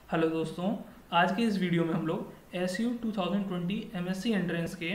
Hello दोस्तों, आज के इस वीडियो में हम लोग SU 2020 MSc एंट्रेंस के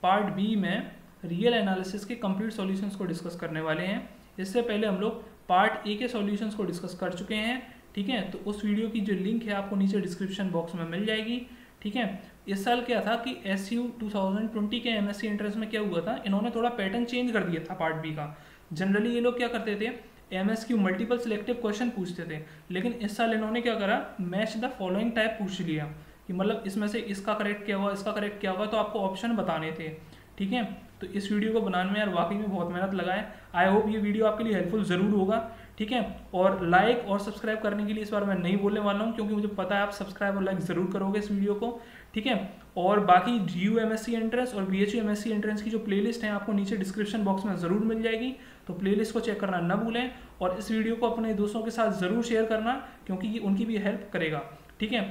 पार्ट बी में रियल एनालिसिस के कंप्लीट सॉल्यूशंस को डिस्कस करने वाले हैं। इससे पहले हम लोग पार्ट ए के सॉल्यूशंस को डिस्कस कर चुके हैं। ठीक है, तो उस वीडियो की जो लिंक है आपको नीचे डिस्क्रिप्शन बॉक्स में मिल जाएगी। ठीक है, इस साल क्या था कि SU 2020 के MSc एंट्रेंस में क्या हुआ था, इन्होंने थोड़ा पैटर्न चेंज कर दिया था पार्ट बी का। जनरली ये लोग क्या करते थे, MSQ मल्टीपल सिलेक्टिव क्वेश्चन पूछते थे, लेकिन इस साल इन्होंने क्या करा, मैच द फॉलोइंग टाइप पूछ लिया कि मतलब इसमें से इसका करेक्ट क्या हुआ, इसका करेक्ट क्या हुआ, तो आपको ऑप्शन बताने थे। ठीक है, तो इस वीडियो को बनाने में यार वाकई में बहुत मेहनत लगा है। आई होप ये वीडियो आपके लिए हेल्पफुल ज़रूर होगा। ठीक है, और लाइक और सब्सक्राइब करने के लिए इस बार मैं नहीं बोलने वाला हूँ, क्योंकि मुझे पता है आप सब्सक्राइब और लाइक ज़रूर करोगे इस वीडियो को। ठीक है, और बाकी GU MSc एंट्रेंस और BHU MSc एंट्रेंस की जो प्लेलिस्ट है आपको नीचे डिस्क्रिप्शन बॉक्स में ज़रूर मिल जाएगी, तो प्लेलिस्ट को चेक करना ना भूलें। और इस वीडियो को अपने दोस्तों के साथ ज़रूर शेयर करना, क्योंकि ये उनकी भी हेल्प करेगा। ठीक है,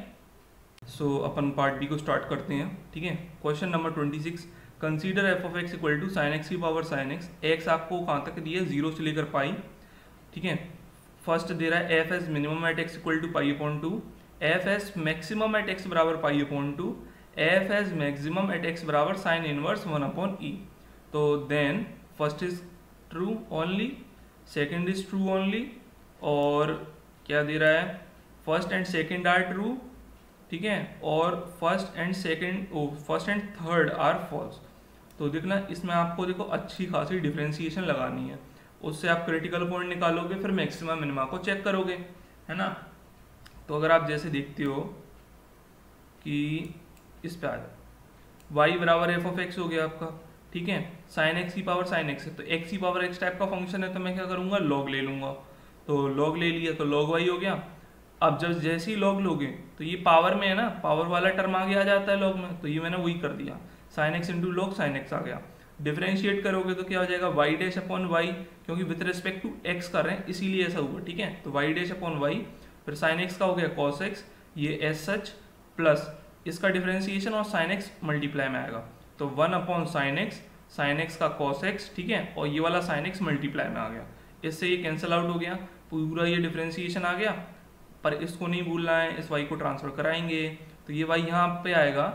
सो अपन पार्ट बी को स्टार्ट करते हैं। ठीक है, question number 26, consider f of x equal to sine x की पावर साइन एक्स। एक्स आपको कहाँ तक दिया है, 0 से लेकर पाई। ठीक है, फर्स्ट दे रहा है F S minimum at X equal to pi upon two, F S maximum at X बराबर pi upon two, F S maximum at X बराबर साइन इनवर्स 1 अपॉन ई। तो then first is true only, second is true only, और क्या दे रहा है, first and second are true. ठीक है, और first and third are false. तो देखना इसमें आपको देखो अच्छी खासी डिफ्रेंसिएशन लगानी है, उससे आप क्रिटिकल पॉइंट निकालोगे, फिर मैक्सिमा मिनिमा को चेक करोगे, है ना। तो अगर आप जैसे देखते हो कि इस पे आ जाए y बराबर एफ ऑफ एक्स हो गया आपका। ठीक है, साइन एक्स की पावर साइन एक्स है, तो एक्स की पावर एक्स टाइप का फंक्शन है, तो मैं क्या करूंगा, लॉग ले लूंगा। तो लॉग ले लिया तो लॉग y हो गया। अब जब जैसे ही लॉग लोगे तो ये पावर में है ना, पावर वाला टर्म आगे आ जाता है लॉग में, तो ये मैंने वही कर दिया, sine X into log sine X आ गया। डिफरेंशिएट करोगे तो क्या हो जाएगा, वाई डैश अपॉन वाई, क्योंकि विथ रिस्पेक्ट टू एक्स कर रहे हैं इसीलिए ऐसा हुआ। ठीक है, तो वाई डैश अपॉन वाई, फिर साइन एक्स का हो गया कॉस एक्स, ये एस सच प्लस इसका डिफरेंशिएशन और साइन एक्स मल्टीप्लाई में आएगा, तो 1 अपॉन साइन एक्स का कॉस एक्स। ठीक है, और ये वाला साइन एक्स मल्टीप्लाई में आ गया, इससे ये कैंसिल आउट हो गया, पूरा ये डिफरेंशिएशन आ गया। पर इसको नहीं भूलना है, इस वाई को ट्रांसफर कराएंगे, तो ये वाई यहाँ पे आएगा,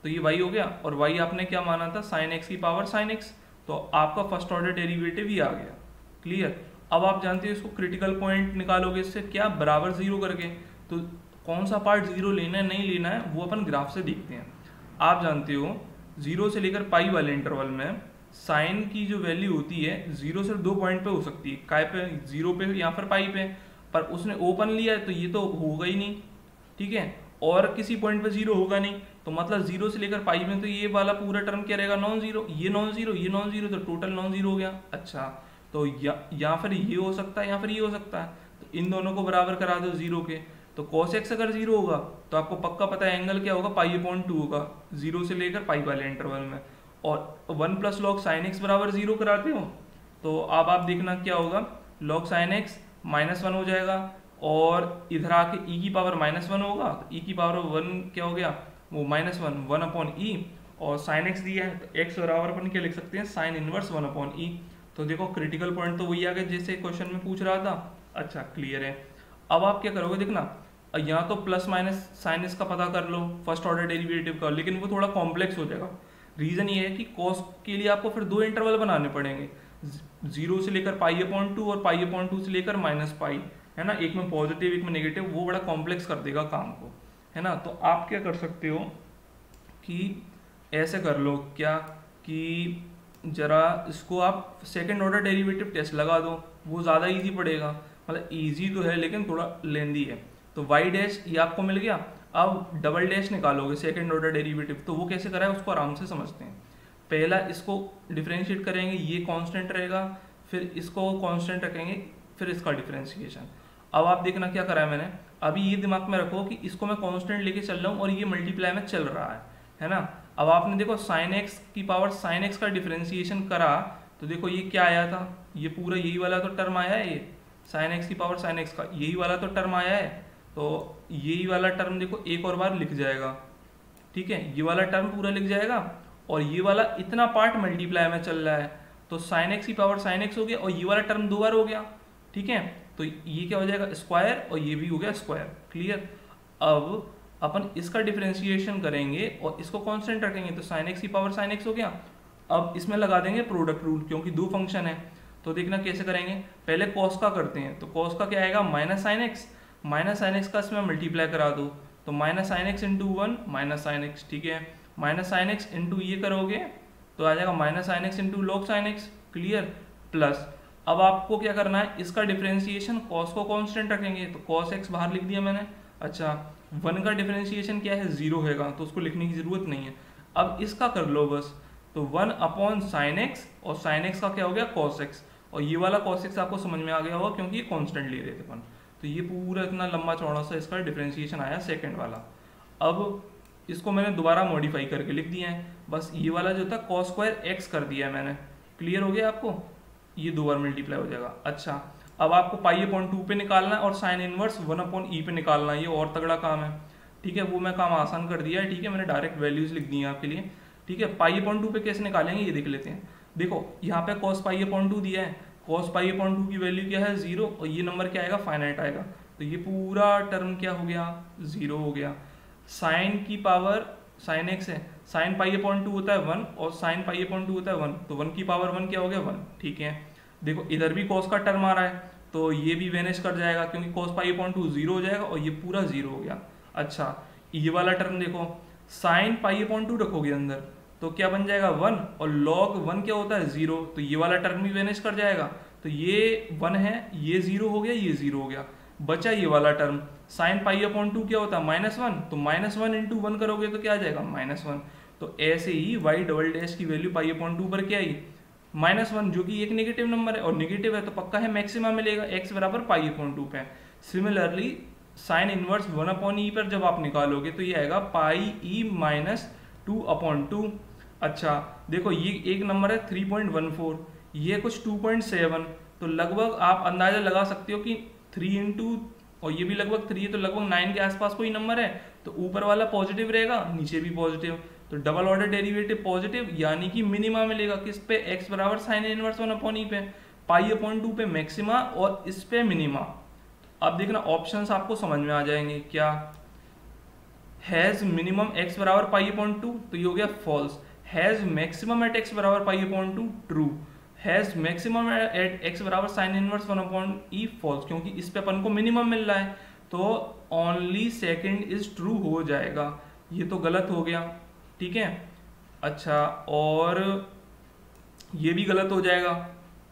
तो ये वाई हो गया, और वाई आपने क्या माना था, साइन एक्स की पावर साइन एक्स, तो आपका फर्स्ट ऑर्डर डेरिवेटिव ही आ गया। क्लियर। अब आप जानते हो इसको क्रिटिकल पॉइंट निकालोगे इससे क्या, बराबर जीरो करके। तो कौन सा पार्ट जीरो लेना है नहीं लेना है वो अपन ग्राफ से देखते हैं। आप जानते हो 0 से लेकर पाई वाले इंटरवल में साइन की जो वैल्यू होती है 0 से 2 पॉइंट पे हो सकती है, काय पे, 0 पे या फिर पाई पे, पर उसने ओपन लिया है तो ये तो होगा ही नहीं। ठीक है, और किसी पॉइंट पे 0 होगा नहीं, तो मतलब 0 से लेकर पाई में तो ये वाला पूरा टर्म क्या रहेगा, नॉन जीरो, ये नॉन जीरो, ये नॉन जीरो, तो टोटल नॉन जीरो हो गया। अच्छा, तो या फिर ये हो सकता है या फिर ये हो सकता है, तो इन दोनों को बराबर करा दो 0 के, तो cos x अगर 0 होगा तो आपको पक्का पता है एंगल क्या होगा, पाई अपॉन 2 होगा 0 से लेकर पाई वाले इंटरवल में। और 1 प्लस लॉग साइन एक्स बराबर 0 कराते हो, तो अब आप देखना क्या होगा, लॉग साइन एक्स -1 हो जाएगा, और इधर आके e की पावर -1 होगा, तो e की पावर 1 क्या हो गया, वो -1 अपॉन ई, और साइन एक्स दिया है तो x बराबर अपन क्या लिख सकते हैं, साइन इनवर्स 1 अपॉन ई। तो देखो क्रिटिकल पॉइंट तो वही आ गया जैसे क्वेश्चन में पूछ रहा था। अच्छा, क्लियर है। अब आप क्या करोगे, देखना यहाँ तो प्लस माइनस साइन इसका पता कर लो फर्स्ट ऑर्डर डेरिवेटिव का, लेकिन वो थोड़ा कॉम्प्लेक्स हो जाएगा। रीजन ये है कि कॉस के लिए आपको फिर 2 इंटरवल बनाने पड़ेंगे, 0 से लेकर पाई अपॉन 2 और पाई अपॉन 2 से लेकर माइनस पाई, है ना, एक में पॉजिटिव एक में नेगेटिव, वो बड़ा कॉम्प्लेक्स कर देगा काम को, है ना। तो आप क्या कर सकते हो कि ऐसे कर लो क्या, कि जरा इसको आप सेकेंड ऑर्डर डेरिवेटिव टेस्ट लगा दो, वो ज़्यादा ईजी पड़ेगा। मतलब ईजी तो है लेकिन थोड़ा लेंदी है। तो वाई डैश ये आपको मिल गया, अब डबल डैश निकालोगे सेकेंड ऑर्डर डेरिवेटिव, तो वो कैसे करा है उसको आराम से समझते हैं। पहला इसको डिफ्रेंशिएट करेंगे, ये कांस्टेंट रहेगा, फिर इसको कांस्टेंट रखेंगे, फिर इसका डिफ्रेंशिएशन। अब आप देखना क्या करा है मैंने, अभी ये दिमाग में रखो कि इसको मैं कांस्टेंट लेके चल रहा हूँ और ये मल्टीप्लाई में चल रहा है ना। अब आपने देखो साइन एक्स की पावर साइन एक्स का डिफ्रेंशिएशन करा, तो देखो ये क्या आया था, ये पूरा यही वाला तो टर्म आया है, ये साइन एक्स की पावर साइन एक्स का यही वाला तो टर्म आया है, तो यही वाला टर्म देखो एक और बार लिख जाएगा। ठीक है, ये वाला टर्म पूरा लिख जाएगा, और ये वाला इतना पार्ट मल्टीप्लाई में चल रहा है, तो साइन एक्स की पावर साइन एक्स हो गया, और ये वाला टर्म 2 बार हो गया। ठीक है, तो ये क्या हो जाएगा, स्क्वायर, और ये भी हो गया स्क्वायर। क्लियर। अब अपन इसका डिफरेंशिएशन करेंगे और इसको कांस्टेंट रखेंगे, तो साइन एक्स की पावर साइन एक्स हो गया। अब इसमें लगा देंगे प्रोडक्ट रूल, क्योंकि दो फंक्शन है। तो देखना कैसे करेंगे, पहले कॉस का करते हैं। तो कॉस का क्या आएगा, माइनस साइन एक्स का इसमें मल्टीप्लाई करा दो, तो minus sign X into one minus sine x, ठीक है। माइनस साइन एक्स इंटू ये करोगे तो आ जाएगा minus sign X into log sine x, clear. Plus अब आपको क्या करना है, इसका डिफरेंशिएशन, कॉस को कांस्टेंट रखेंगे, तो कॉस एक्स बाहर लिख दिया मैंने। अच्छा, वन का डिफरेंशिएशन क्या है, जीरो हैगा, तो उसको लिखने की जरूरत नहीं है। अब इसका कर लो बस, तो वन अपॉन साइन एक्स, और साइन एक्स का क्या हो गया, कॉस एक्स, और ये वाला कॉस एक्स आपको समझ में आ गया होगा क्योंकि ये कांस्टेंट ले रहे थे अपन। तो ये पूरा इतना लंबा चौड़ा सा इसका डिफरेंशिएशन आया सेकंड वाला। अब इसको मैंने दोबारा मॉडिफाई करके लिख दिया है, बस ये वाला जो था कॉस स्क्वायर एक्स कर दिया है मैंने, क्लियर हो गया आपको, ये दो बार मल्टीप्लाई हो जाएगा। अच्छा, अब आपको पाई अपॉन 2 पे निकालना है और साइन इनवर्स 1 अपॉन ई पे निकालना है, ये और तगड़ा काम है, ठीक है। वो मैं काम आसान कर दिया है, ठीक है, मैंने डायरेक्ट वैल्यूज लिख दी है आपके लिए, ठीक है। पाई अपॉन 2 पे कैसे निकालेंगे ये देख लेते हैं। देखो यहाँ पे कॉस पाई अपॉन 2 दिया है, कॉस पाई अपॉन 2 की वैल्यू क्या है, 0, और ये नंबर क्या आएगा, फाइनाइट आएगा, तो ये पूरा टर्म क्या हो गया, 0 हो गया। साइन की पावर साइन एक्स है, साइन पाई अपॉन 2 होता है 1 और साइन पाई अपॉन 2 होता है 1, तो 1 की पावर 1 क्या हो गया, 1, ठीक है। देखो इधर भी कॉस का टर्म आ रहा है, तो ये भी वेनिश कर जाएगा क्योंकि कॉस पाई अपॉन 2 0 हो जाएगा और ये पूरा 0 हो गया। अच्छा, ये वाला टर्म देखो, साइन पाई अपॉन 2 रखोगे अंदर तो क्या बन जाएगा 1, और लॉग 1 क्या होता है 0, तो ये वाला टर्म भी वेनिश कर जाएगा, तो ये 1 है, ये 0 हो गया, ये 0 हो गया, बचा ये वाला टर्म। साइन पाई अपॉन 2 क्या होता है -1, तो -1 इंटू 1 करोगे तो क्या आ जाएगा, -1। तो ऐसे ही वाई डबल डैश की वैल्यू पाई अपॉन 2 पर क्या आई, -1, जो कि एक नेगेटिव नंबर है, और नेगेटिव है तो पक्का है मैक्सिमा मिलेगा, x बराबर पाई अपॉन 2 पे। सिमिलरली साइन इनवर्स 1 अपॉन ई पर जब आप निकालोगे तो ये आएगा पाई ई माइनस 2 अपॉन 2। अच्छा देखो, ये एक नंबर है 3.14, ये कुछ 2.7, तो लगभग आप अंदाजा लगा सकते हो कि 3 इंटू, और ये भी लगभग 3 है, तो लगभग 9 के आसपास कोई नंबर है, तो ऊपर वाला पॉजिटिव रहेगा, नीचे भी पॉजिटिव, तो डबल ऑर्डर डेरिवेटिव पॉजिटिव, यानी कि मिनिमा मिलेगा किस पे, x बराबर साइन इनवर्स 1 अपॉन ई पे, पाई अपॉन 2 पे मैक्सिमा और इस पे मिनिमा। अब देखना ऑप्शंस आपको समझ में आ जाएंगे, क्या हैज मिनिमम x बराबर पाई अपॉन 2, तो ये हो गया false. Has maximum at x बराबर pi upon 2, true. Has maximum at x बराबर sine inverse 1 upon e, false, क्योंकि इस पे अपन को मिनिमम मिल रहा है, तो ओनली सेकंड इज ट्रू हो जाएगा, ये तो गलत हो गया, ठीक है। अच्छा, और ये भी गलत हो जाएगा,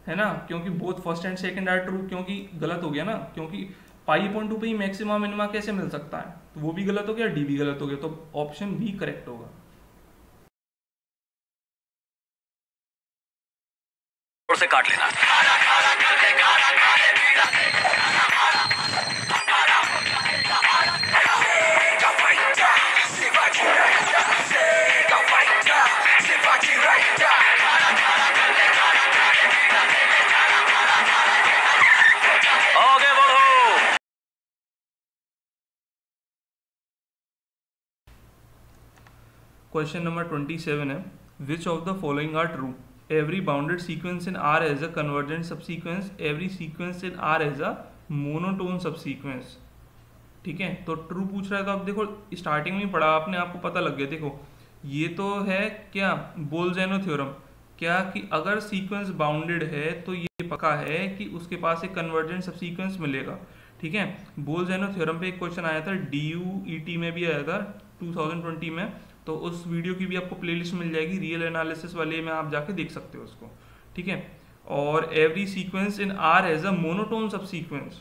है ना, क्योंकि both first and second are true, क्योंकि गलत हो गया ना, क्योंकि पाई अपॉन 2 पे ही मैक्सिमा मिनिमा कैसे मिल सकता है, तो वो भी गलत हो गया, डी भी गलत हो गया, तो ऑप्शन बी करेक्ट होगा। से काट लेना। आगे बढ़ो। क्वेश्चन नंबर 27 है, which of the following are true, every bounded sequence in R has a convergent subsequence, every sequence in R has a monotone subsequence, ठीक है। तो ट्रू पूछ रहा है, तो आप देखो स्टार्टिंग में पढ़ा आपने, आपको पता लग गया। देखो ये तो है क्या, बोल्ज़ैनो थ्योरम, क्या कि अगर सीक्वेंस बाउंडेड है तो ये पक्का है कि उसके पास एक कन्वर्जेंट सबसीक्वेंस मिलेगा, ठीक है। बोल्ज़ैनो थ्योरम पे एक क्वेश्चन आया था, DUET में भी आया था 2020 में, तो उस वीडियो की भी आपको प्लेलिस्ट मिल जाएगी, रियल एनालिसिस वाले में आप जाके देख सकते हो उसको, ठीक है। और every sequence in R has a monotone subsequence,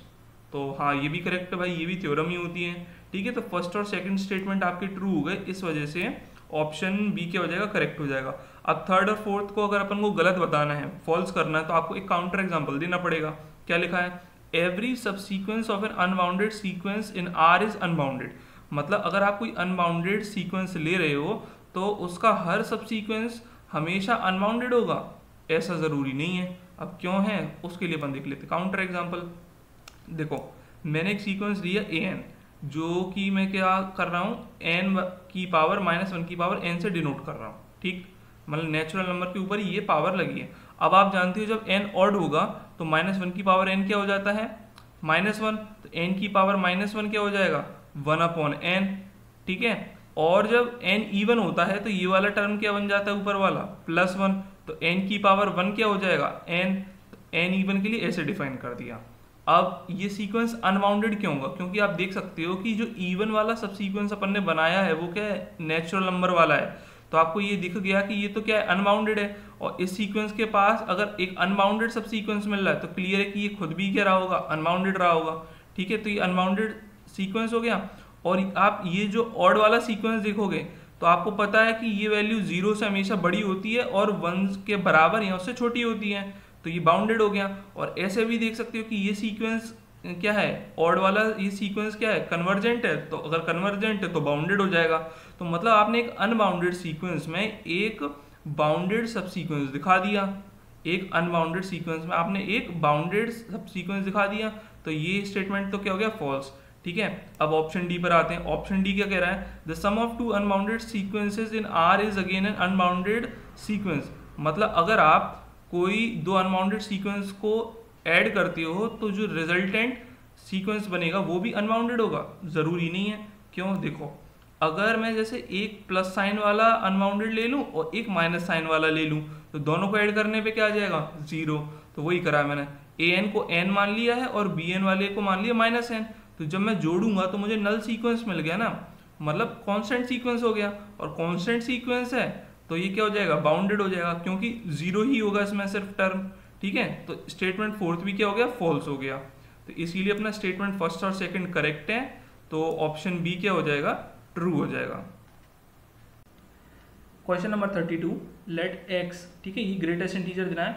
तो हाँ ये भी करेक्ट है भाई, ये भी थ्योरम ही होती है, ठीक है। तो फर्स्ट और सेकंड स्टेटमेंट आपके ट्रू हो गए, इस वजह से ऑप्शन बी क्या हो जाएगा, करेक्ट हो जाएगा। अब थर्ड और फोर्थ को अगर अपन को गलत बताना है, फॉल्स करना है, तो आपको एक काउंटर एग्जाम्पल देना पड़ेगा। क्या लिखा है, every subsequence of an unbounded sequence in R is unbounded, मतलब अगर आप कोई अनबाउंडेड सीक्वेंस ले रहे हो तो उसका हर सब सीक्वेंस हमेशा अनबाउंडेड होगा, ऐसा ज़रूरी नहीं है। अब क्यों है उसके लिए अपन देख लेते काउंटर एग्जांपल। देखो मैंने एक सीक्वेंस लिया an, जो कि मैं क्या कर रहा हूँ, n की पावर -1 की पावर n से डिनोट कर रहा हूँ, ठीक, मतलब नेचुरल नंबर के ऊपर ये पावर लगी है। अब आप जानते हो जब n ऑड होगा तो -1 की पावर n क्या हो जाता है, -1, तो n की पावर -1 क्या हो जाएगा, 1/n, ठीक है। और जब n इवन होता है तो ये वाला टर्म क्या बन जाता है ऊपर वाला +1, तो n की पावर 1 क्या हो जाएगा n, तो n इवन के लिए ऐसे डिफाइन कर दिया। अब ये सीक्वेंस अनबाउंडेड क्यों होगा, क्योंकि आप देख सकते हो कि जो इवन वाला सब सीक्वेंस अपन ने बनाया है वो क्या है नेचुरल नंबर वाला है, तो आपको ये दिख गया कि ये तो क्या है अनबाउंडेड है। और इस सीक्वेंस के पास अगर एक अनबाउंडेड सब सीक्वेंस मिल रहा है तो क्लियर है कि ये खुद भी क्या रहा होगा अनबाउंडेड रहा होगा, ठीक है। तो ये अनबाउंडेड सीक्वेंस हो गया। और आप ये जो ऑड वाला सीक्वेंस देखोगे तो आपको पता है कि ये वैल्यू 0 से हमेशा बड़ी होती है और 1 के बराबर या उससे छोटी होती है, तो ये बाउंडेड हो गया। और ऐसे भी देख सकते हो कि ये सीक्वेंस क्या है ऑड वाला, ये सीक्वेंस क्या है कन्वर्जेंट है, तो अगर कन्वर्जेंट है तो बाउंडेड हो जाएगा। तो मतलब आपने एक अनबाउंडेड सीक्वेंस में एक बाउंडेड सब सीक्वेंस दिखा दिया, एक अनबाउंडेड सीक्वेंस में आपने एक बाउंडेड सब सीक्वेंस दिखा दिया, तो ये स्टेटमेंट तो क्या हो गया फॉल्स, ठीक है। अब ऑप्शन डी पर आते हैं। ऑप्शन डी क्या कह रहा है, the sum of two unbounded sequences in R is again an unbounded sequence. मतलब अगर आप कोई दो अनबाउंडेड सीक्वेंस को ऐड करते हो तो जो रिजल्टेंट सीक्वेंस बनेगा वो भी अनबाउंडेड होगा, जरूरी नहीं है। क्यों, देखो अगर मैं जैसे एक प्लस साइन वाला अनबाउंडेड ले लूं और एक माइनस साइन वाला ले लूं तो दोनों को ऐड करने पे क्या आ जाएगा 0। तो वही करा मैंने, an को n मान लिया है और bn वाले को मान लिया -n। तो जब मैं जोड़ूंगा तो मुझे नल सीक्वेंस मिल गया ना, मतलब कांस्टेंट सीक्वेंस हो गया। और कांस्टेंट सीक्वेंस है तो ये क्या हो जाएगा बाउंडेड हो जाएगा, क्योंकि 0 ही होगा इसमें सिर्फ टर्म, ठीक है। तो स्टेटमेंट फोर्थ भी क्या हो गया फॉल्स हो गया। तो इसीलिए अपना स्टेटमेंट फर्स्ट और सेकंड करेक्ट है, तो ऑप्शन बी क्या हो जाएगा ट्रू हो जाएगा। क्वेश्चन नंबर 32, लेट x, ठीक है, ये ग्रेटेस्ट इंटीजर देना है,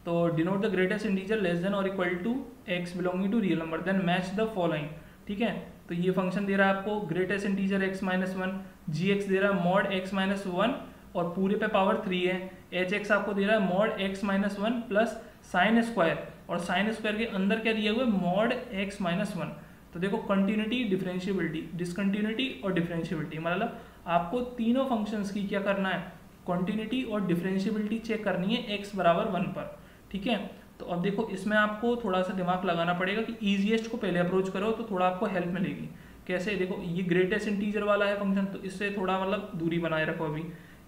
तो denote the greatest integer less than और equal to x belonging to real number then match the following, ठीक है। तो ये फंक्शन दे रहा है आपको ग्रेटेस्ट इंटीजर x-1, gx दे रहा है मॉड x-1 और पूरे पे पावर 3 है, hx आपको दे रहा है mod x-1 plus sine square, और साइन स्क्वायर के अंदर क्या दिया हुआ है मॉड x-1। तो देखो कंटिन्यूटी, डिफरेंशिएबिलिटी, डिसकंटिन्यूटी और डिफरेंशिएबिलिटी, मतलब आपको तीनों फंक्शंस की क्या करना है कंटिन्यूटी और डिफरेंशिएबिलिटी चेक करनी है x बराबर 1 पर, ठीक है। तो अब देखो इसमें आपको थोड़ा सा दिमाग लगाना पड़ेगा कि ईजीएस्ट को पहले अप्रोच करो तो थोड़ा आपको हेल्प मिलेगी। कैसे, देखो ये ग्रेटेस्ट इंटीजर वाला है फंक्शन, तो इससे थोड़ा मतलब दूरी बनाए रखो। अभी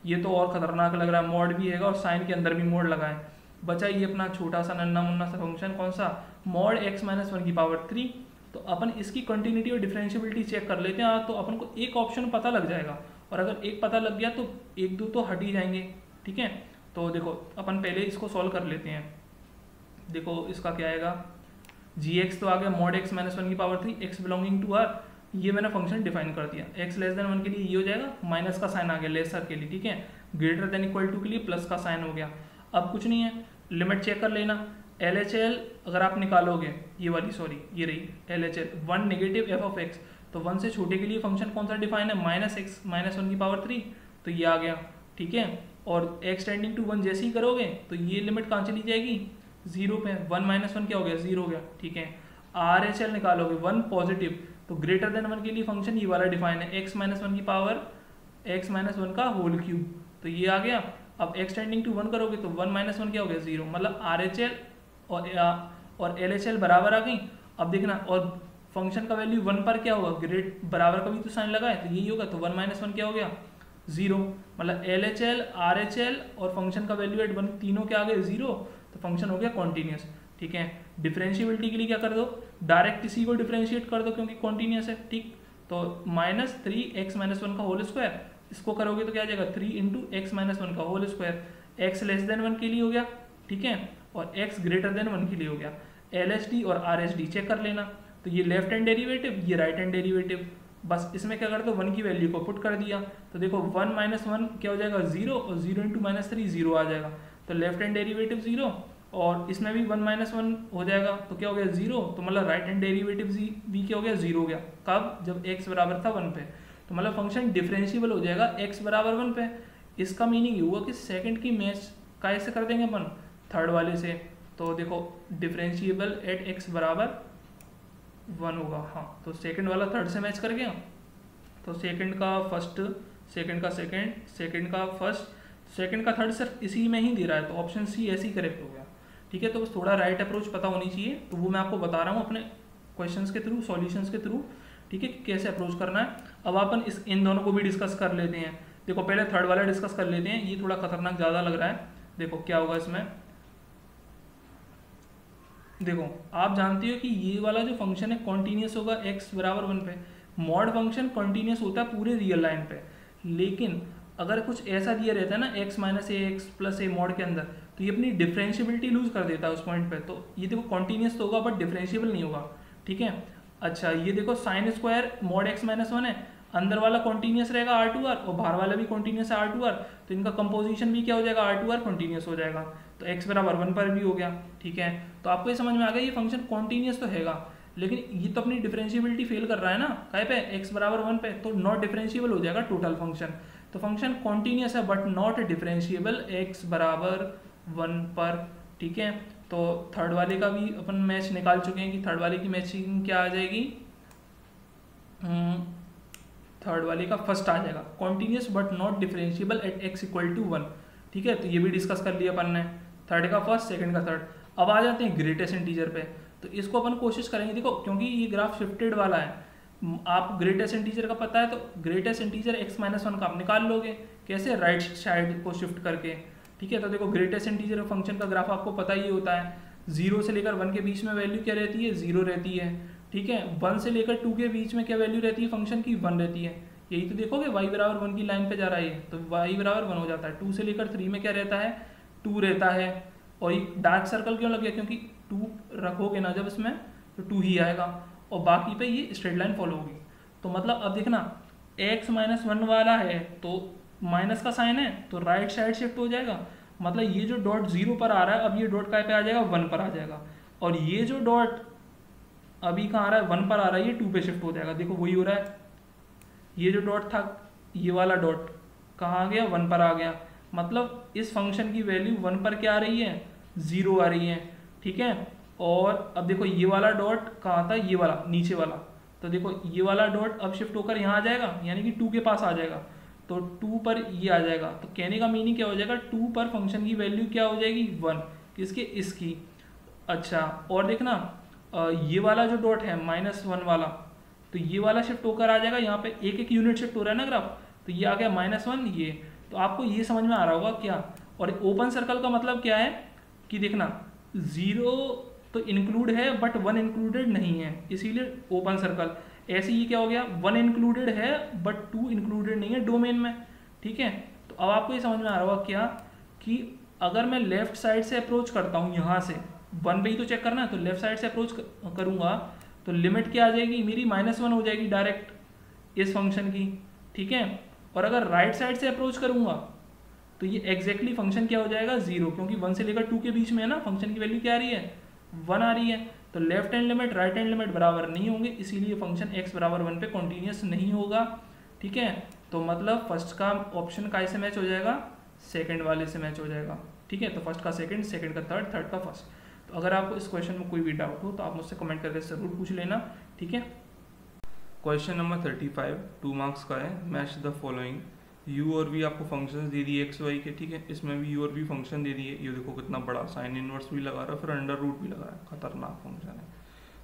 ये तो और खतरनाक लग रहा है, मॉड भी हैगा और साइन के अंदर भी मॉड लगा है। बचा ये अपना छोटा सा नन्ना मुन्ना सा फंक्शन, कौन सा मॉड x-1 की पावर 3। तो अपन इसकी कंटिन्यूटी और डिफरेंशिएबिलिटी चेक कर लेते हैं, तो अपन को एक ऑप्शन पता लग जाएगा, और अगर एक पता लग गया तो एक दो तो हट ही जाएंगे, ठीक है। तो देखो अपन पहले इसको सॉल्व कर लेते हैं। देखो इसका क्या आएगा, gx तो आ गया मॉड x-1 की power 3 x belonging to r, ये मैंने फंक्शन डिफाइन कर दिया। x लेस देन 1 के लिए ये हो जाएगा, माइनस का साइन आ गया लेसर के लिए, ठीक है। ग्रेटर देन इक्वल टू के लिए प्लस का साइन हो गया। अब कुछ नहीं है, लिमिट चेक कर लेना। LHL अगर आप निकालोगे, ये वाली सॉरी ये रही LHL 1 negative f of x, तो 1 से छोटे के लिए फंक्शन कौन सा डिफाइन है -x-1 की पावर 3, तो ये आ गया, ठीक है। और x टेंडिंग टू 1 जैसे ही करोगे तो ये लिमिट कहाँ चली जाएगी 0 पे, 1 - 1 क्या हो गया 0 हो गया, ठीक है। RHL निकालोगे 1 पॉजिटिव, तो ग्रेटर देन 1 के लिए फंक्शन ये वाला डिफाइन है x-1 की पावर x-1 का होल क्यूब, तो ये आ गया। अब x टेंडिंग टू 1 करोगे तो 1 - 1 क्या हो गया 0, मतलब RHL और LHL बराबर आ गई। अब देखना, और फंक्शन का वैल्यू 1 पर क्या होगा, ग्रेट बराबर का भी तो साइन लगा है, तो यही होगा। तो 1 - 1 क्या हो गया 0, मतलब LHL RHL और फंक्शन का वैल्यू एट 1 तीनों क्या आ गए 0, तो फंक्शन हो गया कॉन्टिन्यूस, ठीक है। डिफरेंशिएबिलिटी के लिए क्या कर दो, डायरेक्ट इसी को डिफरेंशिएट कर दो क्योंकि कॉन्टिन्यूस है, ठीक। तो -3x-1 का होल स्क्वायर, इसको करोगे तो क्या आ जाएगा 3 × x-1 का whole square, x less than 1 के लिए हो गया, ठीक है, और x ग्रेटर देन 1 के लिए हो गया। LHD और RHD चेक कर लेना, तो ये लेफ्ट हैंड डेरिवेटिव, ये राइट हैंड डेरिवेटिव, बस इसमें क्या कर दो 1 की वैल्यू को पुट कर दिया, तो देखो 1 - 1 क्या हो जाएगा 0, और 0 × -3 0 आ जाएगा, तो लेफ्ट हैंड डेरिवेटिव 0, और इसमें भी 1 - 1 हो जाएगा, तो क्या हो गया 0, तो मतलब राइट हैंड डेरिवेटिव भी क्या हो गया 0 हो गया। कब, जब x बराबर था 1 पे, तो मतलब फंक्शन डिफरेंशिएबल हो जाएगा x बराबर 1 पे। इसका मीनिंग ये हुआ कि सेकंड की मैच कैसे कर देंगे अपन, थर्ड वाले से। तो देखो डिफरेंशिएबल एट x बराबर 1 होगा, हाँ, तो सेकंड वाला थर्ड से मैच कर गया, तो सेकंड का फर्स्ट, सेकंड का सेकंड, सेकंड का फर्स्ट, सेकंड का थर्ड सिर्फ इसी में ही दे रहा है, तो ऑप्शन सी ऐसे ही करेक्ट हो गया, ठीक है। तो बस थोड़ा राइट अप्रोच पता होनी चाहिए, तो वो मैं आपको बता रहा हूँ अपने क्वेश्चंस के थ्रू, सॉल्यूशंस के थ्रू, ठीक है, कैसे अप्रोच करना है। अब अपन इन दोनों को भी डिस्कस कर लेते हैं। देखो पहले थर्ड वाला डिस्कस कर लेते हैं, ये थोड़ा खतरनाक ज़्यादा लग रहा है। देखो क्या होगा इसमें, देखो आप जानते हो कि ये वाला जो फंक्शन है कॉन्टीन्यूस होगा x बराबर 1 पे। मॉड फंक्शन कॉन्टीन्यूस होता है पूरे रियल लाइन पे, लेकिन अगर कुछ ऐसा दिया रहता है ना x minus A x plus A mod के अंदर, तो ये अपनी डिफरेंशियबिलिटी लूज कर देता है उस पॉइंट पे। तो ये देखो कॉन्टीन्यूस तो होगा बट डिफरेंशिएबल नहीं होगा, ठीक है। अच्छा ये देखो sine square mod x minus 1 है, अंदर वाला कॉन्टीन्यूस रहेगा R2R और बाहर वाला भी कॉन्टीन्यूस है R2R, तो इनका कंपोजिशन भी क्या हो जाएगा, R2R कॉन्टीन्यूस हो जाएगा। तो x बराबर 1 पर भी हो गया, ठीक है। तो आपको ये समझ में आ गया ये फंक्शन कॉन्टीन्यूस तो हैगा, लेकिन ये तो अपनी डिफरेंशिएबिलिटी फेल कर रहा है ना, कहीं पे x बराबर 1 पे, तो नॉट डिफरेंशिएबल हो जाएगा टोटल फंक्शन। तो फंक्शन कॉन्टीन्यूस है बट नॉट डिफरेंशिएबल x बराबर 1 पर, ठीक है। तो थर्ड वाले का भी अपन मैच निकाल चुके हैं कि थर्ड वाले की मैचिंग क्या आ जाएगी, थर्ड वाले का फर्स्ट आ जाएगा continuous but not differentiable at x equal to 1, ठीक है। तो ये भी डिस्कस कर लिया अपन ने, थर्ड का फर्स्ट, सेकंड का थर्ड। अब आ जाते हैं ग्रेटेस्ट इंटीजर पे, तो इसको अपन कोशिश करेंगे। देखो क्योंकि ये ग्राफ शिफ्टेड वाला है, आप ग्रेटेस्ट इंटीजर का पता है, तो ग्रेटेस्ट इंटीजर x माइनस 1 का आप निकाल लोगे, कैसे, राइट साइड को शिफ्ट करके, ठीक है। तो देखो ग्रेटेस्ट इंटीजर फंक्शन का ग्राफ आपको पता ही होता है, 0 से लेकर 1 के बीच में वैल्यू क्या रहती है, 0 रहती है, ठीक है। 1 से लेकर 2 के बीच में क्या वैल्यू रहती है फंक्शन की, 1 रहती है। यही तो देखोगे y बराबर 1 की लाइन पे जा रहा है, तो y बराबर 1 हो जाता है। 2 से लेकर 3 में क्या रहता है, 2 रहता है। और ये डार्क सर्कल क्यों लग गया, क्योंकि 2 रखोगे ना जब इसमें तो 2 ही आएगा, और बाकी पे ये स्ट्रेट लाइन फॉलो होगी। तो मतलब अब देखना x माइनस 1 वाला है तो माइनस का साइन है तो राइट साइड शिफ्ट हो जाएगा, मतलब ये जो डॉट 0 पर आ रहा है अब ये डॉट काय पे आ जाएगा, 1 पर आ जाएगा। और ये जो डॉट अभी कहाँ आ रहा है, 1 पर आ रहा है, ये 2 पे शिफ्ट हो जाएगा। देखो वही हो रहा है, ये जो डॉट था ये वाला डॉट कहाँ आ गया, 1 पर आ गया। मतलब इस फंक्शन की वैल्यू 1 पर क्या आ रही है, 0 आ रही है, ठीक है। और अब देखो ये वाला डॉट कहाँ था, ये वाला नीचे वाला, तो देखो ये वाला डॉट अब शिफ्ट होकर यहाँ आ जाएगा, यानी कि 2 के पास आ जाएगा, तो 2 पर ये आ जाएगा। तो कहने का मीनिंग क्या हो जाएगा, 2 पर फंक्शन की वैल्यू क्या हो जाएगी, 1, किसके, इसकी। अच्छा और देखना ये वाला जो डॉट है -1 वाला, तो ये वाला शिफ्ट होकर आ जाएगा, यहाँ पे एक एक यूनिट शिफ्ट हो रहा है ना ग्राफ, तो ये आ गया -1 ये। तो आपको ये समझ में आ रहा होगा क्या। और ओपन सर्कल का मतलब क्या है कि देखना 0 तो इंक्लूड है बट 1 इंक्लूडेड नहीं है, इसीलिए ओपन सर्कल। ऐसे ही क्या हो गया, 1 इंक्लूडेड है बट 2 इंक्लूडेड नहीं है डोमेन में, ठीक है। तो अब आपको ये समझ में आ रहा होगा क्या कि अगर मैं लेफ्ट साइड से अप्रोच करता हूँ, यहाँ से 1 पे ही तो चेक करना है, तो लेफ्ट साइड से अप्रोच करूँगा तो लिमिट क्या आ जाएगी मेरी, -1 हो जाएगी डायरेक्ट इस फंक्शन की, ठीक है। और अगर राइट साइड से अप्रोच करूँगा तो ये एग्जैक्टली फंक्शन क्या हो जाएगा, 0, क्योंकि 1 से लेकर 2 के बीच में है ना, फंक्शन की वैल्यू क्या आ रही है, 1 आ रही है। तो left hand limit right hand limit बराबर नहीं होंगे, इसीलिए फंक्शन x बराबर 1 पे कॉन्टीन्यूस नहीं होगा, ठीक है। तो मतलब फर्स्ट का ऑप्शन का से मैच हो जाएगा, सेकंड वाले से मैच हो जाएगा, ठीक है। तो फर्स्ट का सेकंड, सेकंड का थर्ड, थर्ड का फर्स्ट। तो अगर आपको इस क्वेश्चन में कोई भी डाउट हो तो आप मुझसे कमेंट करके ज़रूर पूछ लेना, ठीक है। क्वेश्चन नंबर 35 2 मार्क्स का है। मैच द फॉलोइंग, u और v आपको फंक्शंस दे दिए x y के, ठीक है। इसमें भी u और v फंक्शन दे दिए, ये देखो कितना बड़ा साइन इनवर्स भी लगा रहा है, फिर अंडर रूट भी लगा रहा है, खतरनाक फंक्शन है।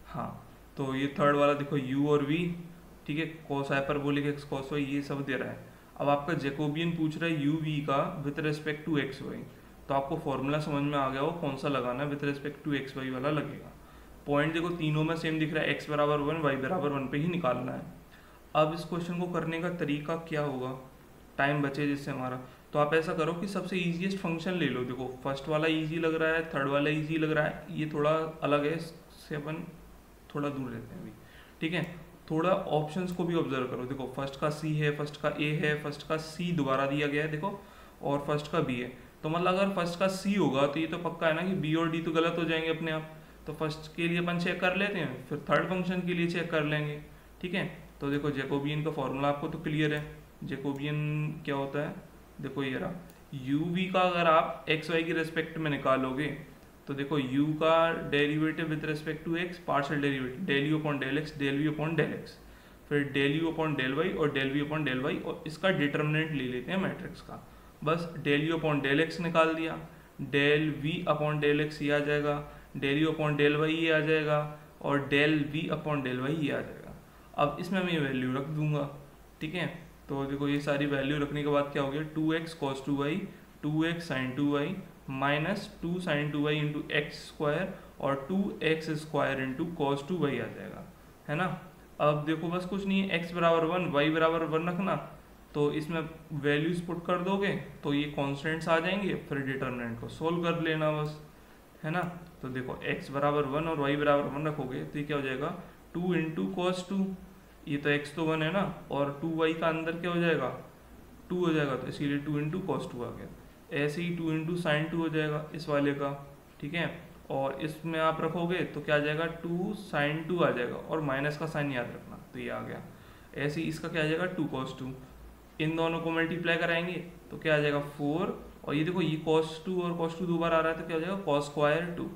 हाँ तो ये थर्ड वाला देखो u और v, ठीक है, cos hyperbolic x cos y ये सब दे रहा है। अब आपका जैकोबियन पूछ रहा है u v का with respect to x y, तो आपको फॉर्मूला समझ में आ गया हो कौन सा लगाना है, with respect to x y वाला लगेगा। पॉइंट देखो तीनों में सेम दिख रहा है, x बराबर 1 y बराबर 1 पे ही निकालना है। अब इस क्वेश्चन को करने का तरीका क्या होगा, टाइम बचे जिससे हमारा, तो आप ऐसा करो कि सबसे ईजीएस्ट फंक्शन ले लो। देखो फर्स्ट वाला ईजी लग रहा है, थर्ड वाला ईजी लग रहा है, ये थोड़ा अलग है, इससे अपन थोड़ा दूर रहते हैं अभी, ठीक है। थोड़ा ऑप्शंस को भी ऑब्जर्व करो, देखो फर्स्ट का C है, फर्स्ट का A है, फर्स्ट का C दोबारा दिया गया है देखो, और फर्स्ट का B है। तो मतलब अगर फर्स्ट का C होगा तो ये तो पक्का है ना कि B और D तो गलत हो जाएंगे अपने आप। तो फर्स्ट के लिए अपन चेक कर लेते हैं, फिर थर्ड फंक्शन के लिए चेक कर लेंगे, ठीक है। तो देखो जैकोबियन का फॉर्मूला आपको तो क्लियर है, जैकोबियन क्या होता है, देखो ये रहा, u v का अगर आप x y की रेस्पेक्ट में निकालोगे तो देखो u का derivative with respect to x partial derivative del u upon del x del v upon del x, फिर del u upon del y और del v upon del y, और इसका डिटर्मिनेंट ले लेते हैं मैट्रिक्स का। बस del u upon del x निकाल दिया, del v upon del x ये आ जाएगा, del u upon del y ये आ जाएगा, और del v upon del y ये आ जाएगा। अब इसमें मैं ये वैल्यू रख दूंगा, ठीक है। तो देखो ये सारी वैल्यू रखने के बाद क्या हो गया, 2x cos 2y 2x sin 2y minus 2 sin 2y into x square और 2x square into cos 2y आ जाएगा, है ना। अब देखो बस कुछ नहीं है, x बराबर 1 y बराबर 1 रखना, तो इसमें वैल्यूज पुट कर दोगे तो ये कॉन्स्टेंट्स आ जाएंगे, फिर डिटर्मिनेंट को सोल्व कर लेना बस, है ना। तो देखो x बराबर 1 और y बराबर 1 रखोगे तो ये क्या हो जाएगा 2 इंटू कॉस 2, ये तो x तो 1 है ना, और 2y का अंदर क्या हो जाएगा 2 हो जाएगा, तो इसीलिए 2 इंटू कॉस 2 आ गया। ऐसे ही 2 इंटू साइन 2 हो जाएगा इस वाले का, ठीक है। और इसमें आप रखोगे तो क्या आ जाएगा 2 sin 2 आ जाएगा, और माइनस का साइन याद रखना, तो ये आ गया। ऐसे ही इसका क्या आ जाएगा 2 cos 2, इन दोनों को मल्टीप्लाई कराएंगे तो क्या आ जाएगा 4, और ये देखो ये cos 2 और cos 2 दो बार आ रहा है तो क्या हो जाएगा cos स्क्वायर 2।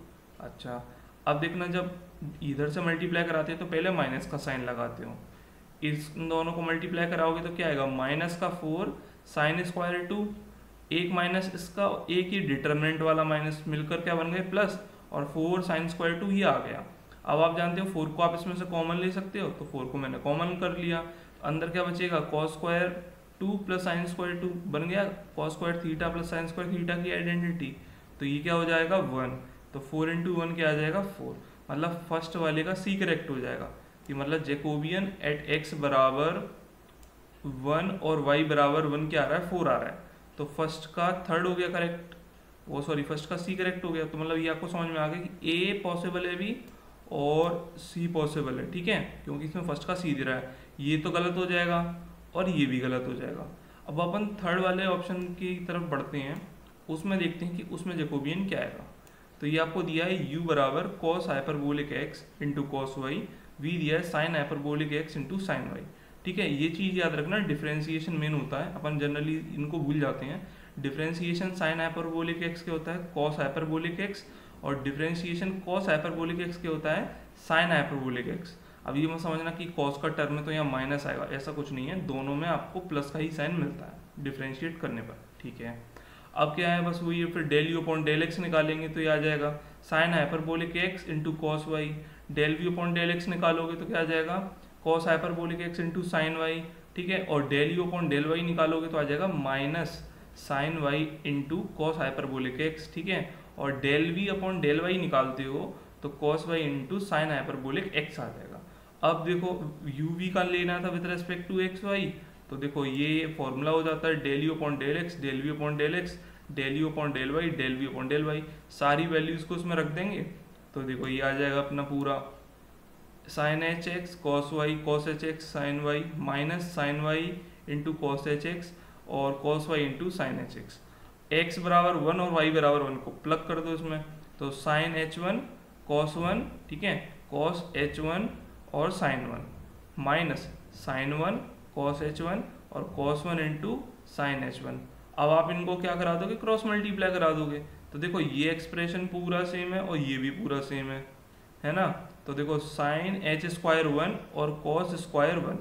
अच्छा अब देखना, जब इधर से मल्टीप्लाई कराते हैं तो पहले माइनस का साइन लगाते हो, इन दोनों को मल्टीप्लाई कराओगे तो क्या आएगा माइनस का 4 साइन स्क्वायर 2, एक माइनस इसका, एक ही डिटर्मिनेंट वाला माइनस मिलकर क्या बन गए प्लस, और 4 साइन स्क्वायर 2 ही आ गया। अब आप जानते हो 4 को आप इसमें से कॉमन ले सकते हो, तो 4 को मैंने कॉमन कर लिया, अंदर क्या बचेगा cos square 2 plus sine square 2 बन गया cos square theta plus sine square theta की आइडेंटिटी, तो ये क्या हो जाएगा 1, तो 4 इंटू 1 क्या आ जाएगा 4, मतलब फर्स्ट वाले का सी करेक्ट हो जाएगा, कि मतलब जैकोबियन एट x बराबर 1 और y बराबर 1 क्या आ रहा है 4 आ रहा है, तो फर्स्ट का थर्ड हो गया करेक्ट, वो सॉरी फर्स्ट का सी करेक्ट हो गया। तो मतलब ये आपको समझ में आ गया कि ए पॉसिबल है भी और सी पॉसिबल है, ठीक है, क्योंकि इसमें फर्स्ट का सी दे रहा है, ये तो गलत हो जाएगा और ये भी गलत हो जाएगा। अब अपन थर्ड वाले ऑप्शन की तरफ बढ़ते हैं, उसमें देखते हैं कि उसमें जैकोबियन क्या आएगा। तो ये आपको दिया है u बराबर cos hyperbolic x into cos y, v दिया है sine hyperbolic x into sine y, ठीक है। ये चीज़ याद रखना, डिफरेंशिएशन मेन होता है, अपन जनरली इनको भूल जाते हैं। डिफरेंशिएशन साइन हाइपरबोलिक एक्स के होता है कॉस हाइपरबोलिक एक्स, और डिफरेंशिएशन कॉस हाइपरबोलिक एक्स के होता है साइन हाइपरबोलिक एक्स। अब ये मत समझना कि कॉस का टर्म है तो यहाँ माइनस आएगा, ऐसा कुछ नहीं है, दोनों में आपको प्लस का ही साइन मिलता है डिफरेंशिएट करने पर, ठीक है। अब क्या है बस वही है, फिर del u upon del x निकालेंगे तो ये आ जाएगा sine hyperbolic x into cos y, del v upon del x निकालोगे तो क्या आ जाएगा cos hyperbolic x into sine y, ठीक है। और del u upon del y निकालोगे तो आ जाएगा minus sine Y into cos hyperbolic x, ठीक है। और del v upon del y निकालते हो तो cos Y into sign hyperbolic x आ जाएगा। अब देखो यू वी का लेना था with respect to x y, तो देखो ये फॉर्मूला हो जाता है del u upon del x, del v upon del x, del u upon del y, del v upon del y, सारी वैल्यूज को उसमें रख देंगे तो देखो ये आ जाएगा अपना पूरा sine H X cos Y cos H X sine Y minus sine Y into cos H X और cos Y into sine H X. X बराबर 1 और वाई बराबर 1 को प्लग कर दो इसमें, तो साइन एच 1 कॉस 1, ठीक है, कॉस एच 1 और sine 1 minus sine 1 cos h 1 और कॉस 1 इंटू साइन एच 1। अब आप इनको क्या करा दोगे क्रॉस मल्टीप्लाई करा दोगे, तो देखो ये एक्सप्रेशन पूरा सेम है और ये भी पूरा सेम है ना। तो देखो साइन एच स्क्वायर 1 और कॉस स्क्वायर 1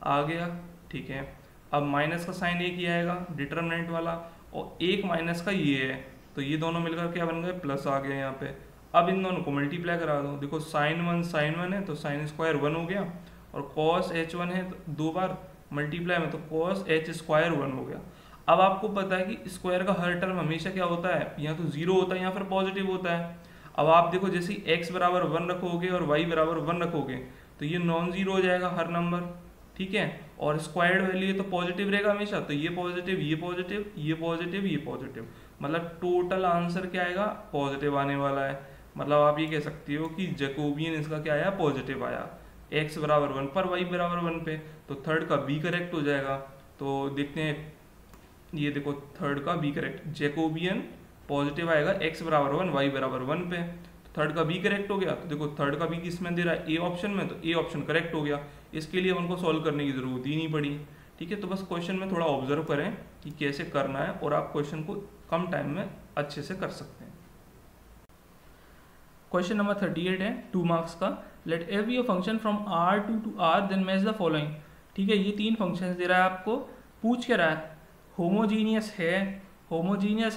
आ गया, ठीक है। अब माइनस का साइन एक ही आएगा डिटरमिनेंट वाला, और एक माइनस का ये है, तो ये दोनों मिलकर क्या बन गए प्लस आ गया यहाँ पे। अब इन दोनों को मल्टीप्लाई करा दो, देखो साइन 1 है तो साइन स्क्वायर 1 हो गया, और कॉस एच 1 है तो दो बार मल्टीप्लाई में तो कॉस एच स्क्वायर 1 हो गया। अब आपको पता है कि स्क्वायर का हर टर्म हमेशा क्या होता है, या तो जीरो होता है या फिर पॉजिटिव होता है। अब आप देखो जैसे x बराबर 1 रखोगे और y बराबर 1 रखोगे तो ये नॉन जीरो हो जाएगा हर नंबर, ठीक है। और स्क्वायर्ड वैल्यू है तो पॉजिटिव रहेगा हमेशा, तो ये पॉजिटिव ये पॉजिटिव ये पॉजिटिव ये पॉजिटिव, मतलब टोटल आंसर क्या आएगा पॉजिटिव आने वाला है। मतलब आप ये कह सकते हो कि जैकोबियन इसका क्या आया पॉजिटिव आया, x बराबर 1 पर y बराबर 1 पे, तो थर्ड का b करेक्ट हो जाएगा। तो देखते हैं, ये देखो थर्ड का b करेक्ट, जैकोबियन पॉजिटिव आएगा x बराबर 1 y बराबर 1 पे, तो थर्ड का b करेक्ट हो गया। तो देखो थर्ड का b किसमें दे रहा है, ए ऑप्शन में, तो ए ऑप्शन करेक्ट हो गया। इसके लिए उनको सॉल्व करने की जरूरत ही नहीं पड़ी, ठीक है। तो बस क्वेश्चन में थोड़ा ऑब्जर्व करें कि कैसे करना है और आप क्वेश्चन को कम टाइम में अच्छे से कर सकते हैं। क्वेश्चन नंबर 38 है 2 मार्क्स का। Let f be a function from R2 to R then match the following, ठीक है। ये 3 फंक्शंस दे रहा है आपको, पूछ के रहा है होमोजीनियस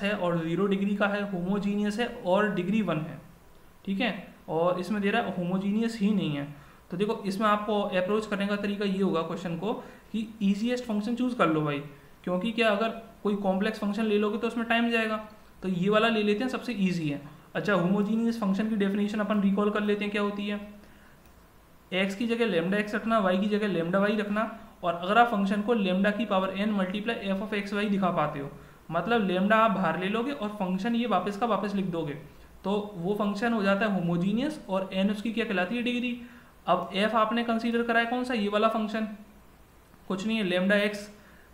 है और 0 डिग्री का है, होमोजीनियस है और डिग्री 1 है, ठीक है। और इसमें दे रहा है होमोजीनियस ही नहीं है, तो देखो इसमें आपको अप्रोच करने का तरीका ये होगा क्वेश्चन को कि ईजीएस्ट फंक्शन चूज कर लो भाई, क्योंकि क्या अगर कोई कॉम्प्लेक्स फंक्शन ले लोगे तो उसमें टाइम जाएगा, तो ये वाला ले लेते हैं, सबसे ईजी है। अच्छा, होमोजीनियस फंक्शन की डेफिनेशन अपन रिकॉल कर लेते हैं, क्या होती है, एक्स की जगह लेमडा एक्स रखना, वाई की जगह लेमडा वाई रखना, और अगर आप फंक्शन को लेमडा की power n multiply f of x y दिखा पाते हो, मतलब लेमडा आप बाहर ले लोगे और फंक्शन ये वापस का वापस लिख दोगे, तो वो फंक्शन हो जाता है होमोजीनियस और n उसकी क्या कहलाती है, डिग्री। अब f आपने कंसीडर करा है कौन सा, ये वाला फंक्शन, कुछ नहीं है, लेमडा एक्स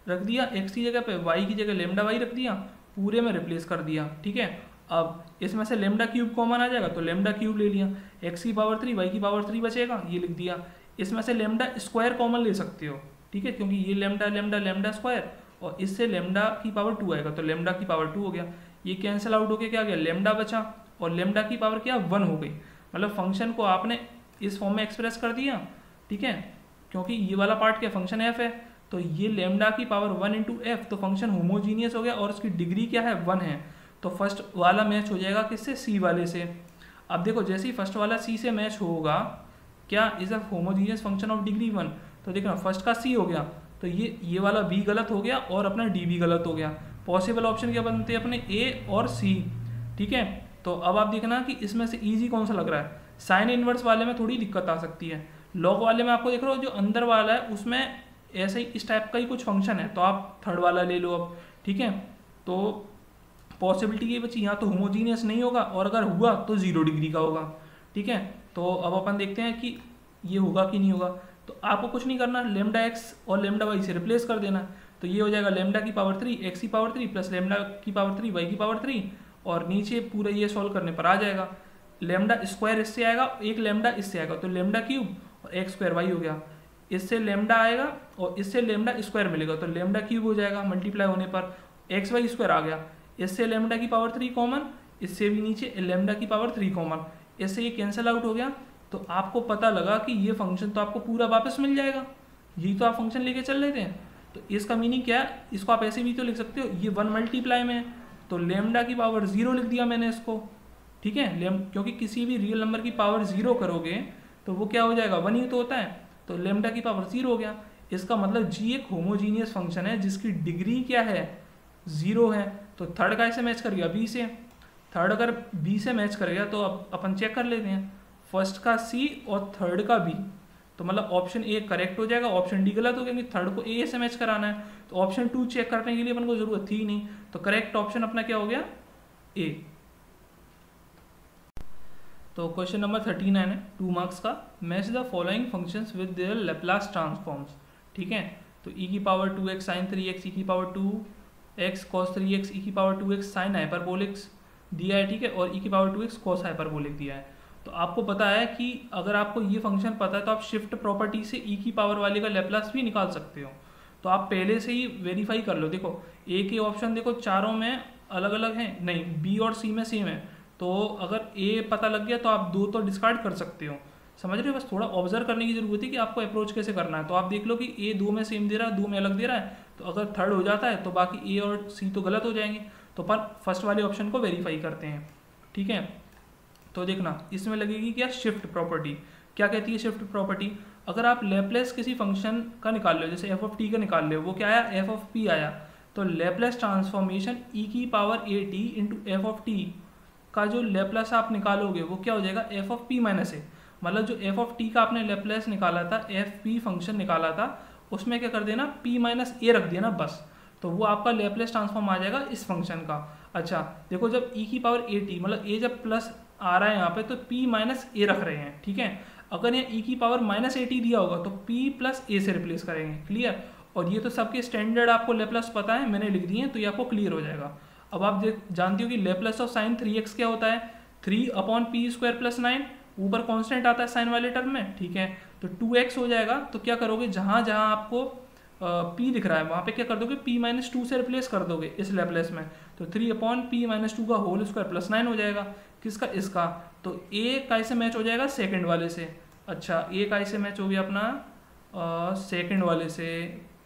रख दिया, एक्स की जगह पे वाई की जगह लेमडा वाई रख दिया, पूरे में रिप्लेस कर दिया, ठीक है। अब इसमें से लेमडा क्यूब कॉमन आ जाएगा तो लेमडा क्यूब ले लिया, एक्स की पावर 3 वाई की पावर 3 बचेगा, ये लिख दिया। इसमें से लेमडा स्क्वायर कॉमन ले सकते हो, ठीक है, क्योंकि ये लेमडा लेमडा लेमडा स्क्वायर और इससे लेमडा की पावर 2 आएगा, तो लेमडा की पावर 2 हो गया, ये कैंसिल आउट होके क्या गया, लेमडा बचा और लेमडा की पावर क्या 1 हो गई। मतलब फंक्शन को आपने इस फॉर्म में एक्सप्रेस कर दिया, ठीक है, क्योंकि ये वाला पार्ट क्या फंक्शन एफ है, तो ये लेमडा की पावर 1 इंटू एफ, तो फंक्शन होमोजीनियस हो गया और उसकी डिग्री क्या है 1 है, तो फर्स्ट वाला मैच हो जाएगा किससे, सी वाले से। अब देखो जैसे ही फर्स्ट वाला सी से मैच होगा, क्या is a homogeneous function of degree 1, तो देखना फर्स्ट का सी हो गया, तो ये वाला बी गलत हो गया और अपना डी भी गलत हो गया। पॉसिबल ऑप्शन क्या बनते हैं अपने, ए और सी, ठीक है। तो अब आप देखना कि इसमें से ईजी कौन सा लग रहा है। साइन इनवर्स वाले में थोड़ी दिक्कत आ सकती है, लॉग वाले में आपको देख रहे हो जो अंदर वाला है उसमें ऐसे ही इस टाइप का ही कुछ फंक्शन है, तो आप थर्ड वाला ले लो अब, ठीक है। तो पॉसिबिलिटी ये बची, यहाँ तो होमोजीनियस नहीं होगा और अगर हुआ तो 0 डिग्री का होगा, ठीक है। तो अब अपन देखते हैं कि ये होगा कि नहीं होगा। तो आपको कुछ नहीं करना, लेमडा एक्स और लेमडा वाई से रिप्लेस कर देना, तो ये हो जाएगा लेमडा की पावर 3 एक्स की पावर 3 प्लस लेमडा की पावर 3 वाई की पावर 3, और नीचे पूरा ये सॉल्व करने पर आ जाएगा, लेमडा स्क्वायर इससे आएगा, एक लेमडा इससे आएगा, तो लेमडा क्यूब और एक्स स्क्वायर वाई हो गया, इससे लेमडा आएगा और इससे लेमडा स्क्वायर मिलेगा, तो लेमडा क्यूब हो जाएगा मल्टीप्लाई होने पर, एक्स वाई स्क्वायर आ गया, इससे लेमडा की पावर 3 कॉमन, इससे भी नीचे लेमडा की पावर 3 कॉमन, इससे ये कैंसिल आउट हो गया। तो आपको पता लगा कि ये फंक्शन तो आपको पूरा वापस मिल जाएगा, यही तो आप फंक्शन लेके चल रहे थे। तो इसका मीनिंग क्या है, इसको आप ऐसे भी तो लिख सकते हो, ये 1 मल्टीप्लाई में है, तो लेमडा की पावर 0 लिख दिया मैंने इसको, ठीक है, क्योंकि किसी भी रियल नंबर की पावर 0 करोगे तो वो क्या हो जाएगा, 1 ही तो होता है, तो लेमडा की पावर 0 हो गया। इसका मतलब जी एक होमोजीनियस फंक्शन है जिसकी डिग्री क्या है, 0 है। तो थर्ड का ऐसे मैच कर गया बी से, थर्ड अगर बी से मैच कर गया तो अब अपन चेक कर लेते हैं, फर्स्ट का सी और थर्ड का बी, तो मतलब ऑप्शन ए करेक्ट हो जाएगा, ऑप्शन डी गलत हो गया, क्योंकि थर्ड को ए से मैच कराना है, तो ऑप्शन 2 चेक करने के लिए अपन को जरूरत थी नहीं, तो करेक्ट ऑप्शन अपना क्या हो गया, ए। तो क्वेश्चन नंबर 39 है 2 मार्क्स का, match the following functions with their Laplace transforms, ठीक है। तो e की power 2x sine 3x, e की power 2x cos 3x, e की पावर 2x साइन हाइपरबोलिक्स दिया है, ठीक है, और e की पावर 2x cos हाइपरबोलिक दिया है। तो आपको पता है कि अगर आपको ये फंक्शन पता है तो आप शिफ्ट प्रॉपर्टी से e की पावर वाले का लैप्लास भी निकाल सकते हो, तो आप पहले से ही वेरीफाई कर लो। देखो ए के ऑप्शन देखो चारों में अलग अलग हैं, नहीं बी और सी में सेम है, तो अगर ए पता लग गया तो आप 2 तो डिस्कार्ड कर सकते हो, समझ रहे हो। बस थोड़ा ऑब्जर्व करने की जरूरत है कि आपको अप्रोच कैसे करना है। तो आप देख लो कि ए 2 में सेम दे रहा है, 2 में अलग दे रहा है, तो अगर थर्ड हो जाता है तो बाकी ए और सी तो गलत हो जाएंगे, तो पर फर्स्ट वाले ऑप्शन को वेरीफाई करते हैं, ठीक है। तो देखना इसमें लगेगी क्या, शिफ्ट प्रॉपर्टी। क्या कहती है शिफ्ट प्रॉपर्टी, अगर आप लैप्लेस किसी फंक्शन का निकाल लो, जैसे एफ ऑफ टी का निकाल लो, वो क्या आया, एफ ऑफ पी आया, तो लैप्लेस ट्रांसफॉर्मेशन ई की power A T into F of T का जो लैप्लेस आप निकालोगे वो क्या हो जाएगा, एफ ऑफ पी माइनस ए। मतलब जो एफ ऑफ टी का आपने लैप्लेस निकाला था, एफ पी फंक्शन निकाला था, उसमें क्या कर देना, पी माइनस ए रख देना बस, तो वो आपका लैप्लेस ट्रांसफॉर्म आ जाएगा इस फंक्शन का। अच्छा देखो जब ई की पावर ए टी, मतलब ए जब प्लस आ रहा है यहाँ पे, तो p माइनस ए रख रहे हैं, ठीक है। अगर ये e की पावर माइनस ए टी दिया होगा तो p प्लस ए से रिप्लेस करेंगे, क्लियर। और ये तो सबके स्टैंडर्ड आपको लैप्लास पता है, मैंने लिख दिए हैं, तो ये आपको क्लियर हो जाएगा। अब आप जानते हो कि लैप्लास ऑफ साइन 3x क्या होता है, 3/p² प्लस 9, ऊपर कॉन्स्टेंट आता है साइन वाले टर्म में, ठीक है। तो 2x हो जाएगा, तो क्या करोगे, जहाँ जहाँ आपको p दिख रहा है वहाँ पे क्या कर दोगे, p माइनस 2 से रिप्लेस कर दोगे इस लैप्लेस में, तो 3/p माइनस 2 का होल स्क्वायर प्लस 9 हो जाएगा, किसका, इसका। तो a का इससे मैच हो जाएगा सेकंड वाले से। अच्छा a का इससे मैच हो गया अपना सेकंड वाले से,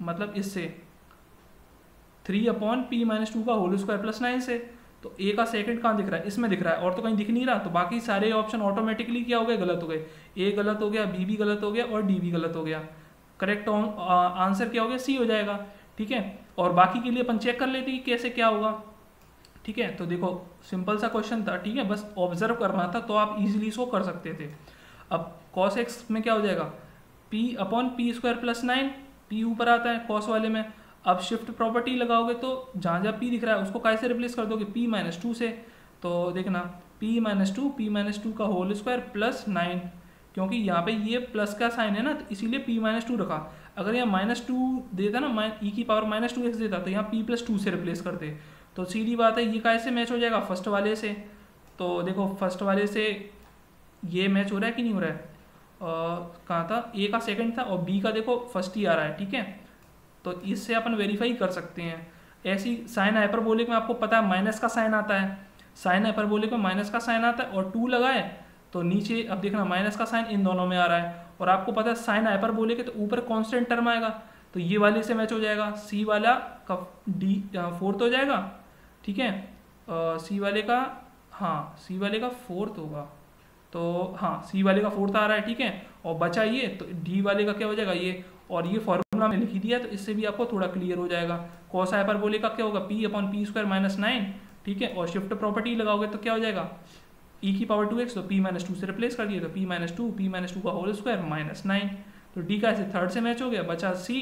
मतलब इससे 3/p माइनस 2 का होल स्क्वायर प्लस 9 से, तो ए का सेकंड कहाँ दिख रहा है, इसमें दिख रहा है, और तो कहीं दिख नहीं रहा, तो बाकी सारे ऑप्शन ऑटोमेटिकली क्या हो गए, गलत हो गए। ए गलत हो गया, बी भी गलत हो गया और डी भी गलत हो गया। करेक्ट आंसर क्या हो गया, सी हो जाएगा। ठीक है, और बाकी के लिए अपन चेक कर लेते हैं कि कैसे क्या होगा। ठीक है, तो देखो सिंपल सा क्वेश्चन था। ठीक है, बस ऑब्जर्व करना था तो आप इजीली इसको कर सकते थे। अब cos x में क्या हो जाएगा, p upon P square plus 9, p ऊपर आता है cos वाले में। अब शिफ्ट प्रॉपर्टी लगाओगे तो जहाँ जहाँ p दिख रहा है उसको कैसे रिप्लेस कर दोगे, p माइनस 2 से। तो देखना p माइनस टू का होल स्क्वायर प्लस 9, क्योंकि यहाँ पे ये प्लस का साइन है ना, तो इसीलिए p माइनस 2 रखा। अगर यहाँ माइनस 2 देता ना, e की पावर माइनस 2x देता, तो यहाँ p प्लस 2 से रिप्लेस करते। तो सीधी बात है, ये कैसे मैच हो जाएगा, फर्स्ट वाले से। तो देखो फर्स्ट वाले से ये मैच हो रहा है कि नहीं हो रहा है, कहाँ था, ए का सेकंड था और बी का देखो फर्स्ट ही आ रहा है। ठीक है, तो इससे अपन वेरीफाई कर सकते हैं। ऐसी साइन हाइपरबोलिक में आपको पता है माइनस का साइन आता है, साइन हाइपरबोलिक में माइनस का साइन आता है, और 2 लगाए तो नीचे अब देखना माइनस का साइन इन दोनों में आ रहा है। और आपको पता है साइन हाइपरबोलिक है तो ऊपर कांस्टेंट टर्म आएगा, तो ये वाले से मैच हो जाएगा। सी वाला का डी फोर्थ हो जाएगा। ठीक है, सी वाले का, हाँ सी वाले का फोर्थ होगा, तो हाँ सी वाले का फोर्थ आ रहा है। ठीक है, और बचा ये, तो डी वाले का क्या हो जाएगा ये, और ये फॉर्मूला में लिख दिया, तो इससे भी आपको थोड़ा क्लियर हो जाएगा। कॉस हाइपरबोलिक का क्या होगा, p upon P square minus 9। ठीक है, और शिफ्ट प्रॉपर्टी लगाओगे तो क्या हो जाएगा, e की पावर 2x, तो p माइनस 2 से रिप्लेस कर दिए, तो p माइनस 2 का होल स्क्वायर माइनस 9। तो d का ऐसे थर्ड से मैच हो गया, बचा c,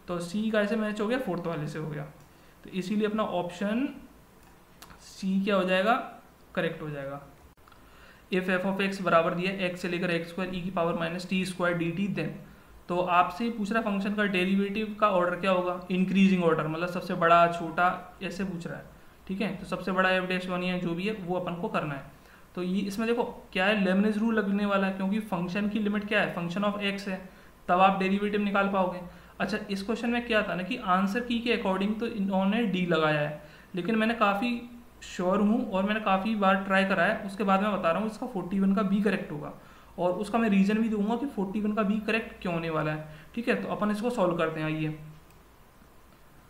तो c का ऐसे मैच हो गया फोर्थ वाले से हो गया। तो इसीलिए अपना ऑप्शन c क्या हो जाएगा, करेक्ट हो जाएगा। इफ एफ ऑफ एक्स बराबर दिया x से लेकर x स्क्वायर e की power minus t square d t, then तो आपसे पूछ रहा फंक्शन का डेरिवेटिव का ऑर्डर क्या होगा, इंक्रीजिंग ऑर्डर, मतलब सबसे बड़ा छोटा ऐसे पूछ रहा है। ठीक है, तो सबसे बड़ा एफ डैश वन या जो भी है वो अपन को करना है। तो ये इसमें देखो क्या है, लेबनिज रूल लगने वाला है, क्योंकि फंक्शन की लिमिट क्या है, फंक्शन ऑफ एक्स है, तब आप डेरिवेटिव निकाल पाओगे। अच्छा, इस क्वेश्चन में क्या था ना कि आंसर की के अकॉर्डिंग तो इन्होंने डी लगाया है, लेकिन मैंने काफ़ी श्योर हूँ और मैंने काफ़ी बार ट्राई करा है, उसके बाद मैं बता रहा हूँ इसका 41 का बी करेक्ट होगा, और उसका मैं रीज़न भी दूंगा कि 41 का बी करेक्ट क्यों होने वाला है। ठीक है, तो अपन इसको सॉल्व करते हैं। आइए,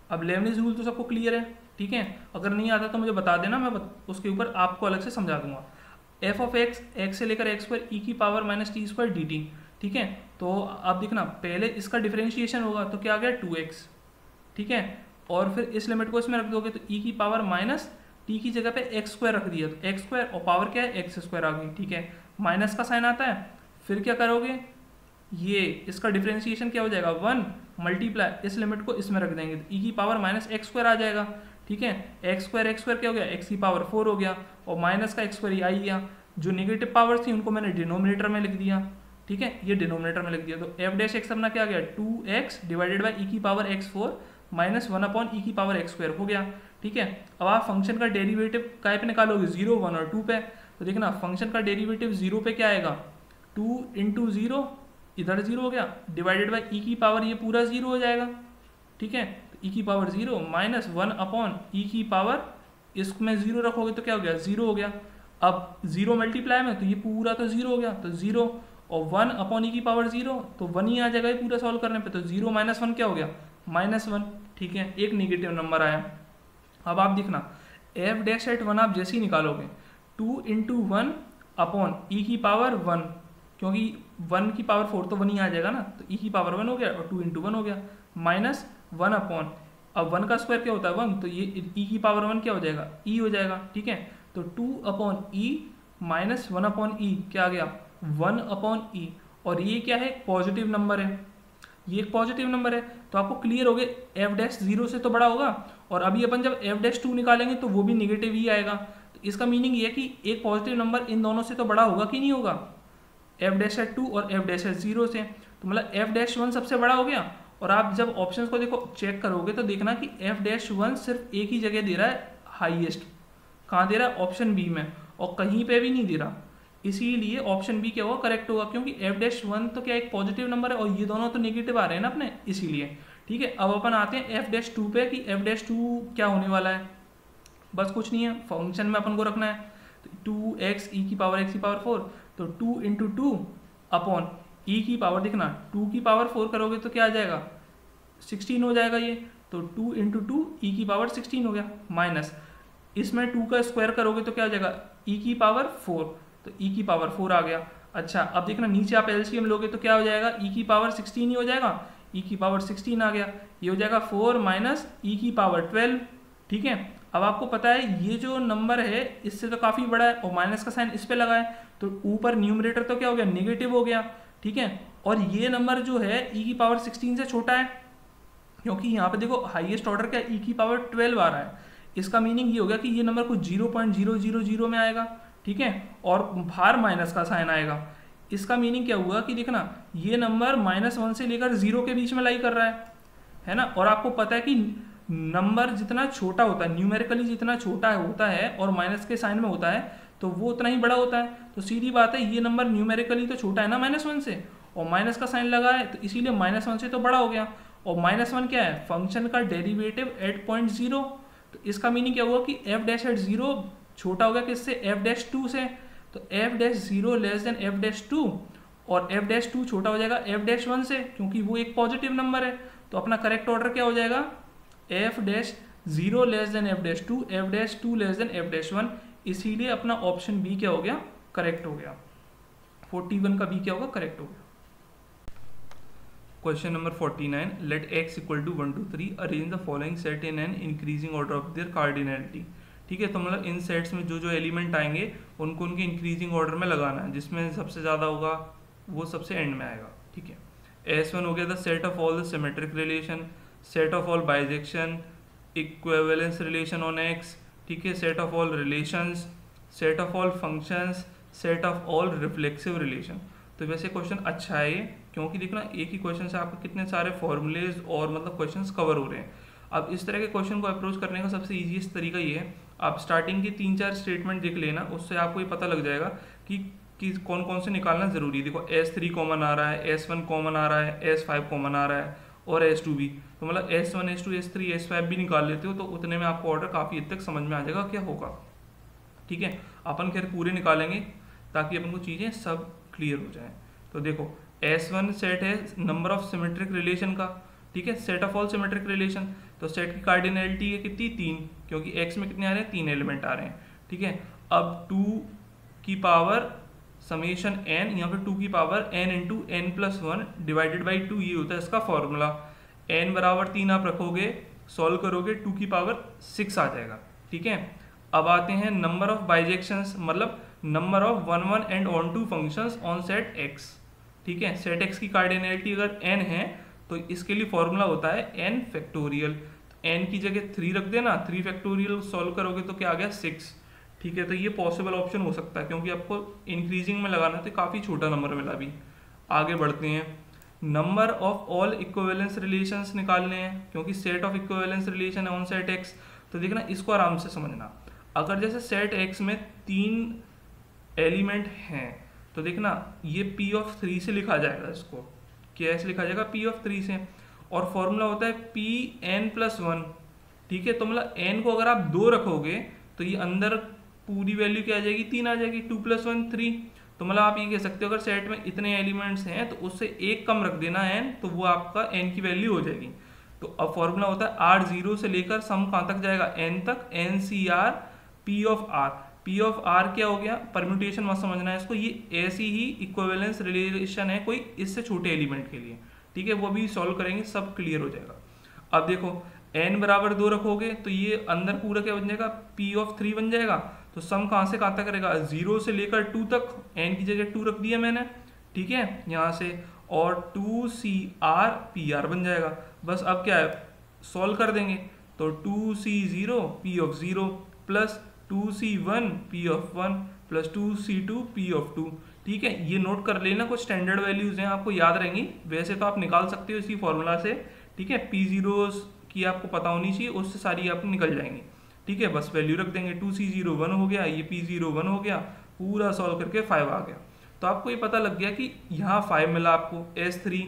अब लेबनिज रूल तो सबको क्लियर है। ठीक है, अगर नहीं आता तो मुझे बता देना, मैं उसके ऊपर आपको अलग से समझा दूंगा। एफ ऑफ एक्स, एक्स से लेकर एक्स स्क्वायर ई की power minus t square d T. ठीक है, तो आप देखना पहले इसका डिफरेंशिएशन होगा तो क्या आ गया 2x। ठीक है, और फिर इस लिमिट को इसमें रख दोगे तो ई की पावर माइनस टी की जगह पे एक्स स्क्वायर रख दिया, तो एक्स स्क्वायर और पावर क्या है, एक्स स्क्वायर आ गई। ठीक है, माइनस का साइन आता है, फिर क्या करोगे, ये इसका डिफरेंशिएशन क्या हो जाएगा 1 मल्टीप्लाई इस लिमिट को इसमें रख देंगे, तो ई की पावर माइनस एक्स स्क्वायर आ जाएगा। ठीक है, एक्स स्क्वायर क्या हो गया, एक्स की पावर 4 हो गया, और माइनस का एक्स स्क्वायर ये आई गया। जो नेगेटिव पावर थी उनको मैंने डिनोमिनेटर में लिख दिया। ठीक है, ये डिनोमिनेटर में लिख दिया, तो एफ डैश एक्स अपना क्या आ गया 2x डिवाइडेड बाई ई की पावर x4 माइनस 1 अपॉन ई की पावर एक्स स्क्वायर हो गया। ठीक है, अब आप फंक्शन का डेरिवेटिव काय पे निकालोगे, 0, 1 और 2 पे। तो देखना फंक्शन का डेरिवेटिव 0 पे क्या आएगा, 2 इंटू 0, इधर 0 हो गया, डिवाइडेड बाई ई की पावर ये पूरा 0 हो जाएगा। ठीक है, तो ई की पावर 0 माइनस 1 अपॉन ई की पावर, इसमें 0 रखोगे तो क्या हो गया 0 हो गया। अब 0 मल्टीप्लाई में तो ये पूरा तो 0 हो गया, तो 0 और 1 अपॉन ई की पावर 0, तो 1 ही आ जाएगा ये पूरा सॉल्व करने पे, तो 0 माइनस 1 क्या हो गया -1। ठीक है, एक निगेटिव नंबर आया। अब आप देखना एफ डैश एट 1 आप जैसे ही निकालोगे 2 इंटू 1 अपॉन ई की पावर 1, क्योंकि 1 की पावर 4 तो 1 ही आ जाएगा ना, तो ई की पावर 1 हो गया और 2 इंटू 1 हो गया, माइनस 1 अपॉन, अब 1 का स्क्वायर क्या होता है 1, तो ये ई की पावर 1 क्या हो जाएगा ई हो जाएगा। ठीक है, तो 2 अपॉन ई माइनस 1 अपॉन ई क्या आ गया 1 अपॉन ई, और ये क्या है पॉजिटिव नंबर है, ये एक पॉजिटिव नंबर है, तो आपको क्लियर हो गया एफ डैश 0 से तो बड़ा होगा, और अभी अपन जब एफ डैश 2 निकालेंगे तो वो भी निगेटिव ही आएगा। तो इसका मीनिंग ये है कि एक पॉजिटिव नंबर इन दोनों से तो बड़ा होगा कि नहीं होगा, एफ डैश 2 और एफ डैश 0 से, तो मतलब एफ डैश 1 सबसे बड़ा हो गया। और आप जब ऑप्शंस को देखो चेक करोगे तो देखना कि एफ डैश 1 सिर्फ एक ही जगह दे रहा है हाईएस्ट, कहाँ दे रहा है ऑप्शन बी में, और कहीं पे भी नहीं दे रहा, इसीलिए ऑप्शन बी क्या होगा करेक्ट होगा, क्योंकि एफ डैश 1 तो क्या एक पॉजिटिव नंबर है और ये दोनों तो नेगेटिव आ रहे हैं ना अपने, इसीलिए। ठीक है, अब अपन आते हैं एफ डैश 2 पे कि एफ डैश 2 क्या होने वाला है। बस कुछ नहीं है, फंक्शन में अपन को रखना है 2x ई की पावर x की पावर 4, तो 2 इंटू 2 अपॉन ई की पावर, देखना 2 की पावर 4 करोगे तो क्या आ जाएगा 16 हो जाएगा ये, तो 2 इंटू 2 ई की पावर 16 हो गया, माइनस इसमें 2 का स्क्वायर करोगे तो क्या हो जाएगा e की पावर 4, तो e की पावर 4 आ गया। अच्छा अब देखना नीचे आप एलसीएम लोगे तो क्या हो जाएगा e की पावर 16 ही हो जाएगा, e की पावर 16 आ गया, ये हो जाएगा 4 माइनस e की पावर 12। ठीक है, अब आपको पता है ये जो नंबर है इससे तो काफ़ी बड़ा है और माइनस का साइन इस पे लगा है तो ऊपर न्यूमरेटर तो क्या हो गया नेगेटिव हो गया। ठीक है, और ये नंबर जो है e की पावर 16 से छोटा है क्योंकि यहाँ पे देखो हाईएस्ट ऑर्डर क्या e की पावर 12 आ रहा है। इसका मीनिंग ये हो गया कि ये नंबर कुछ 0.000 में आएगा। ठीक है, और बाहर माइनस का साइन आएगा। इसका मीनिंग क्या हुआ कि देखना ये नंबर -1 से लेकर 0 के बीच में लाई कर रहा है ना। और आपको पता है कि नंबर जितना छोटा होता है न्यूमेरिकली जितना छोटा होता है और माइनस के साइन में होता है तो वो उतना ही बड़ा होता है। तो सीधी बात है ये नंबर न्यूमेरिकली तो छोटा है ना -1 से, और माइनस का साइन लगा है तो इसीलिए -1 से तो बड़ा हो गया। और -1 क्या है फंक्शन का डेरिवेटिव एट पॉइंट 0। तो इसका मीनिंग क्या हुआ कि f डैश एट 0 छोटा हो गया किससे f डैश 2 से, तो f dash 0 less than f dash 2 और f डैश 2 छोटा हो जाएगा f डैश 1 से क्योंकि वो एक पॉजिटिव नंबर है। तो अपना करेक्ट ऑर्डर क्या हो जाएगा f dash 0 less than f dash 2, f dash 2 less than f dash 1। इसीलिए अपना ऑप्शन बी क्या हो गया करेक्ट हो गया, 41 का बी क्या होगा करेक्ट हो गया। Question number 49, let x equal to 1 to 3 arrange the following set in an increasing order of their cardinality. ठीक है, तो मतलब इन सेट्स में जो जो एलिमेंट आएंगे उनको उनके इंक्रीजिंग ऑर्डर में लगाना है, जिसमें सबसे ज़्यादा होगा वो सबसे एंड में आएगा। ठीक है, S1 हो गया the set of all the symmetric relation, set of all bijection, equivalence relation on x। ठीक है, set of all relations, set of all functions, set of all reflexive relation. तो वैसे क्वेश्चन अच्छा है ये, क्योंकि देखना एक ही क्वेश्चन से आपको कितने सारे फॉर्मूलेज और मतलब क्वेश्चंस कवर हो रहे हैं। अब इस तरह के क्वेश्चन को अप्रोच करने का सबसे ईजीएस्ट तरीका ये है, आप स्टार्टिंग की 3-4 स्टेटमेंट देख लेना, उससे आपको ये पता लग जाएगा कि कौन कौन से निकालना जरूरी है। देखो S3 कॉमन आ रहा है, S1 कॉमन आ रहा है, S5 कॉमन आ रहा है और S2 भी, तो मतलब S1, S2, S3, S5 भी निकाल लेते हो तो उतने में आपको ऑर्डर काफ़ी हद तक समझ में आ जाएगा क्या होगा। ठीक है, अपन खैर पूरे निकालेंगे ताकि अपन को चीज़ें सब क्लियर हो जाए। तो देखो S1 सेट है नंबर ऑफ सिमेट्रिक रिलेशन का। ठीक है, set of all symmetric relation, तो सेट की कार्डिनलिटी है कितनी 3, क्योंकि x में कितने आ रहे हैं 3 एलिमेंट आ रहे हैं। ठीक है, अब 2 की पावर समेशन n, यहाँ पे 2 की power n into n plus 1 divided by 2 ये होता है इसका फॉर्मूला। n बराबर 3 आप रखोगे, सॉल्व करोगे 2 की पावर 6 आ जाएगा। ठीक है, अब आते हैं नंबर ऑफ बाइजेक्शंस, मतलब number of 1, 1 and onto functions on set x। ठीक है, सेट x की कार्डिनलिटी अगर n है तो इसके लिए फॉर्मूला होता है n फैक्टोरियल। n की जगह 3 रख देना, 3 फैक्टोरियल सॉल्व करोगे तो क्या आ गया 6। ठीक है, तो ये पॉसिबल ऑप्शन हो सकता है क्योंकि आपको इंक्रीजिंग में लगाना तो काफ़ी छोटा नंबर मिला। अभी आगे बढ़ते हैं, number of all equivalence relations निकालने हैं क्योंकि सेट ऑफ इक्विवेलेंस रिलेशन है ऑन सेट x। तो देखना इसको आराम से समझना, अगर जैसे सेट x में 3 एलिमेंट हैं तो देखना ये P of 3 से लिखा जाएगा, इसको कैसे लिखा जाएगा P of 3 से, और फॉर्मूला होता है Pn+1। ठीक है, तो मतलब n को अगर आप 2 रखोगे तो ये अंदर पूरी वैल्यू क्या आ जाएगी 3 आ जाएगी, 2 + 1 3। तो मतलब आप ये कह सकते हो अगर सेट में इतने एलिमेंट्स हैं तो उससे एक कम रख देना n, तो वो आपका n की वैल्यू हो जाएगी। तो अब फॉर्मूला होता है R0 से लेकर सम कहाँ तक जाएगा n तक, NCR P of R। P of R क्या हो गया, परम्यूटेशन मत समझना है इसको, ये ऐसी ही इक्विवेलेंस रिलेशन है कोई इससे छोटे एलिमेंट के लिए। ठीक है, वो भी सॉल्व करेंगे सब क्लियर हो जाएगा। अब देखो n बराबर 2 रखोगे तो ये अंदर पूरा क्या बन जाएगा P of 3 बन जाएगा। तो सम कहाँ से कहाँ तक करेगा 0 से लेकर 2 तक, n की जगह 2 रख दिया मैंने। ठीक है, यहाँ से और 2CR PR बन जाएगा। बस अब क्या है सॉल्व कर देंगे, तो 2C0 P of 0 plus 2C1 P of 1 plus 2C2 P of 2। ठीक है, ये नोट कर लेना, कुछ स्टैंडर्ड वैल्यूज हैं आपको याद रहेंगी, वैसे तो आप निकाल सकते हो इसी फॉर्मूला से। ठीक है, P0 की आपको पता होनी चाहिए, उससे सारी आप निकल जाएंगी। ठीक है, बस वैल्यू रख देंगे, 2C0 1 हो गया, ये P0 1 हो गया, पूरा सॉल्व करके 5 आ गया। तो आपको ये पता लग गया कि यहाँ 5 मिला आपको S3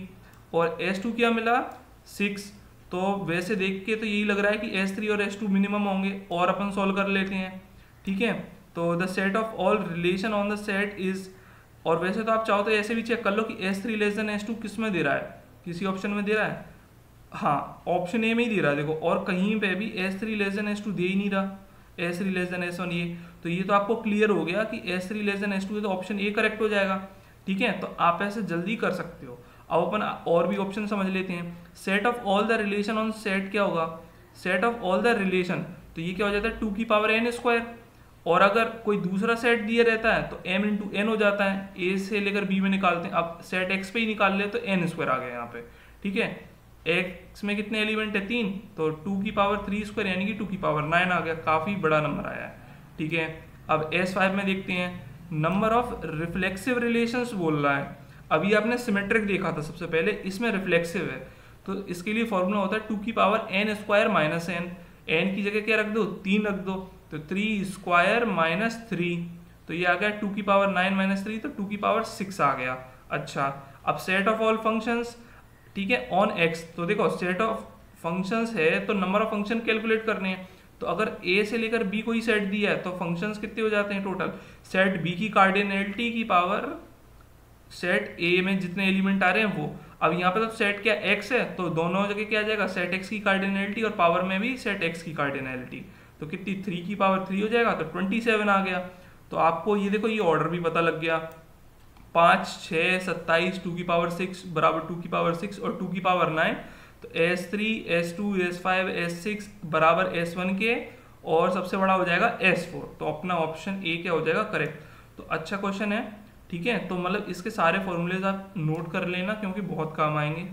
और S2 क्या मिला 6। तो वैसे देख के तो यही लग रहा है कि S3 और S2 मिनिमम होंगे, और अपन सॉल्व कर लेते हैं। ठीक है, तो the set of all relation on the set is, और वैसे तो आप चाहो तो ऐसे भी चेक कर लो कि S3 लेस देन S2 किस में दे रहा है, किसी ऑप्शन में दे रहा है, हाँ ऑप्शन ए में ही दे रहा है देखो, और कहीं पे भी S3 लेस देन S2 दे ही नहीं रहा। S3 लेस देन S1 ये, तो ये तो आपको क्लियर हो गया कि S3 लेस देन S2 है तो ऑप्शन ए करेक्ट हो जाएगा। ठीक है, तो आप ऐसे जल्दी कर सकते हो। अब अपन और भी ऑप्शन समझ लेते हैं। Set of all the relation on set क्या होगा, set of all the relation, तो ये क्या हो जाता है 2 की पावर n स्क्वायर, और अगर कोई दूसरा सेट दिया रहता है तो m इंटू एन हो जाता है, a से लेकर b में निकालते हैं, अब सेट x पे ही निकाल ले तो n स्क्वायर आ गया यहाँ पे। ठीक है, x में कितने एलिमेंट है 3, तो 2 की पावर 3 स्क्वायर यानी कि 2 की पावर 9 आ गया, काफी बड़ा नंबर आया है। ठीक है, अब S5 में देखते हैं, नंबर ऑफ रिफ्लेक्सिव रिलेशंस बोल रहा है। अभी आपने सिमेट्रिक देखा था सबसे पहले, इसमें रिफ्लेक्सिव है, तो इसके लिए फॉर्मूला होता है 2 की power n square minus n, n की जगह क्या रख दो 3 रख दो, तो 3 स्क्वायर माइनस 3, तो ये आ गया 2 की पावर 9 माइनस 3, तो 2 की पावर 6 आ गया। अच्छा, अब सेट ऑफ ऑल फंक्शंस, ठीक है, ऑन x, तो देखो सेट ऑफ फंक्शंस है तो नंबर ऑफ फंक्शन कैलकुलेट करने हैं, तो अगर a से लेकर b कोई सेट दिया है तो फंक्शंस कितने हो जाते हैं टोटल, सेट b की कार्डिनलिटी की पावर सेट a में जितने एलिमेंट आ रहे हैं वो। अब यहाँ पे तो सेट क्या x है, तो दोनों जगह क्या आ जाएगा सेट x की कार्डिनलिटी और पावर में भी सेट x की कार्डिनलिटी, तो कितनी 3 की पावर 3 हो जाएगा, तो 27 आ गया। तो आपको ये देखो ये ऑर्डर भी पता लग गया, 5, 6, 27, 2 की पावर 6 बराबर 2 की पावर 6 और 2 की पावर 9, तो S3, S2, S5, S6 बराबर S1 के, और सबसे बड़ा हो जाएगा S4, तो अपना ऑप्शन ए क्या हो जाएगा करेक्ट। तो अच्छा क्वेश्चन है। ठीक है, तो मतलब इसके सारे फॉर्मूलेज आप नोट कर लेना क्योंकि बहुत काम आएंगे।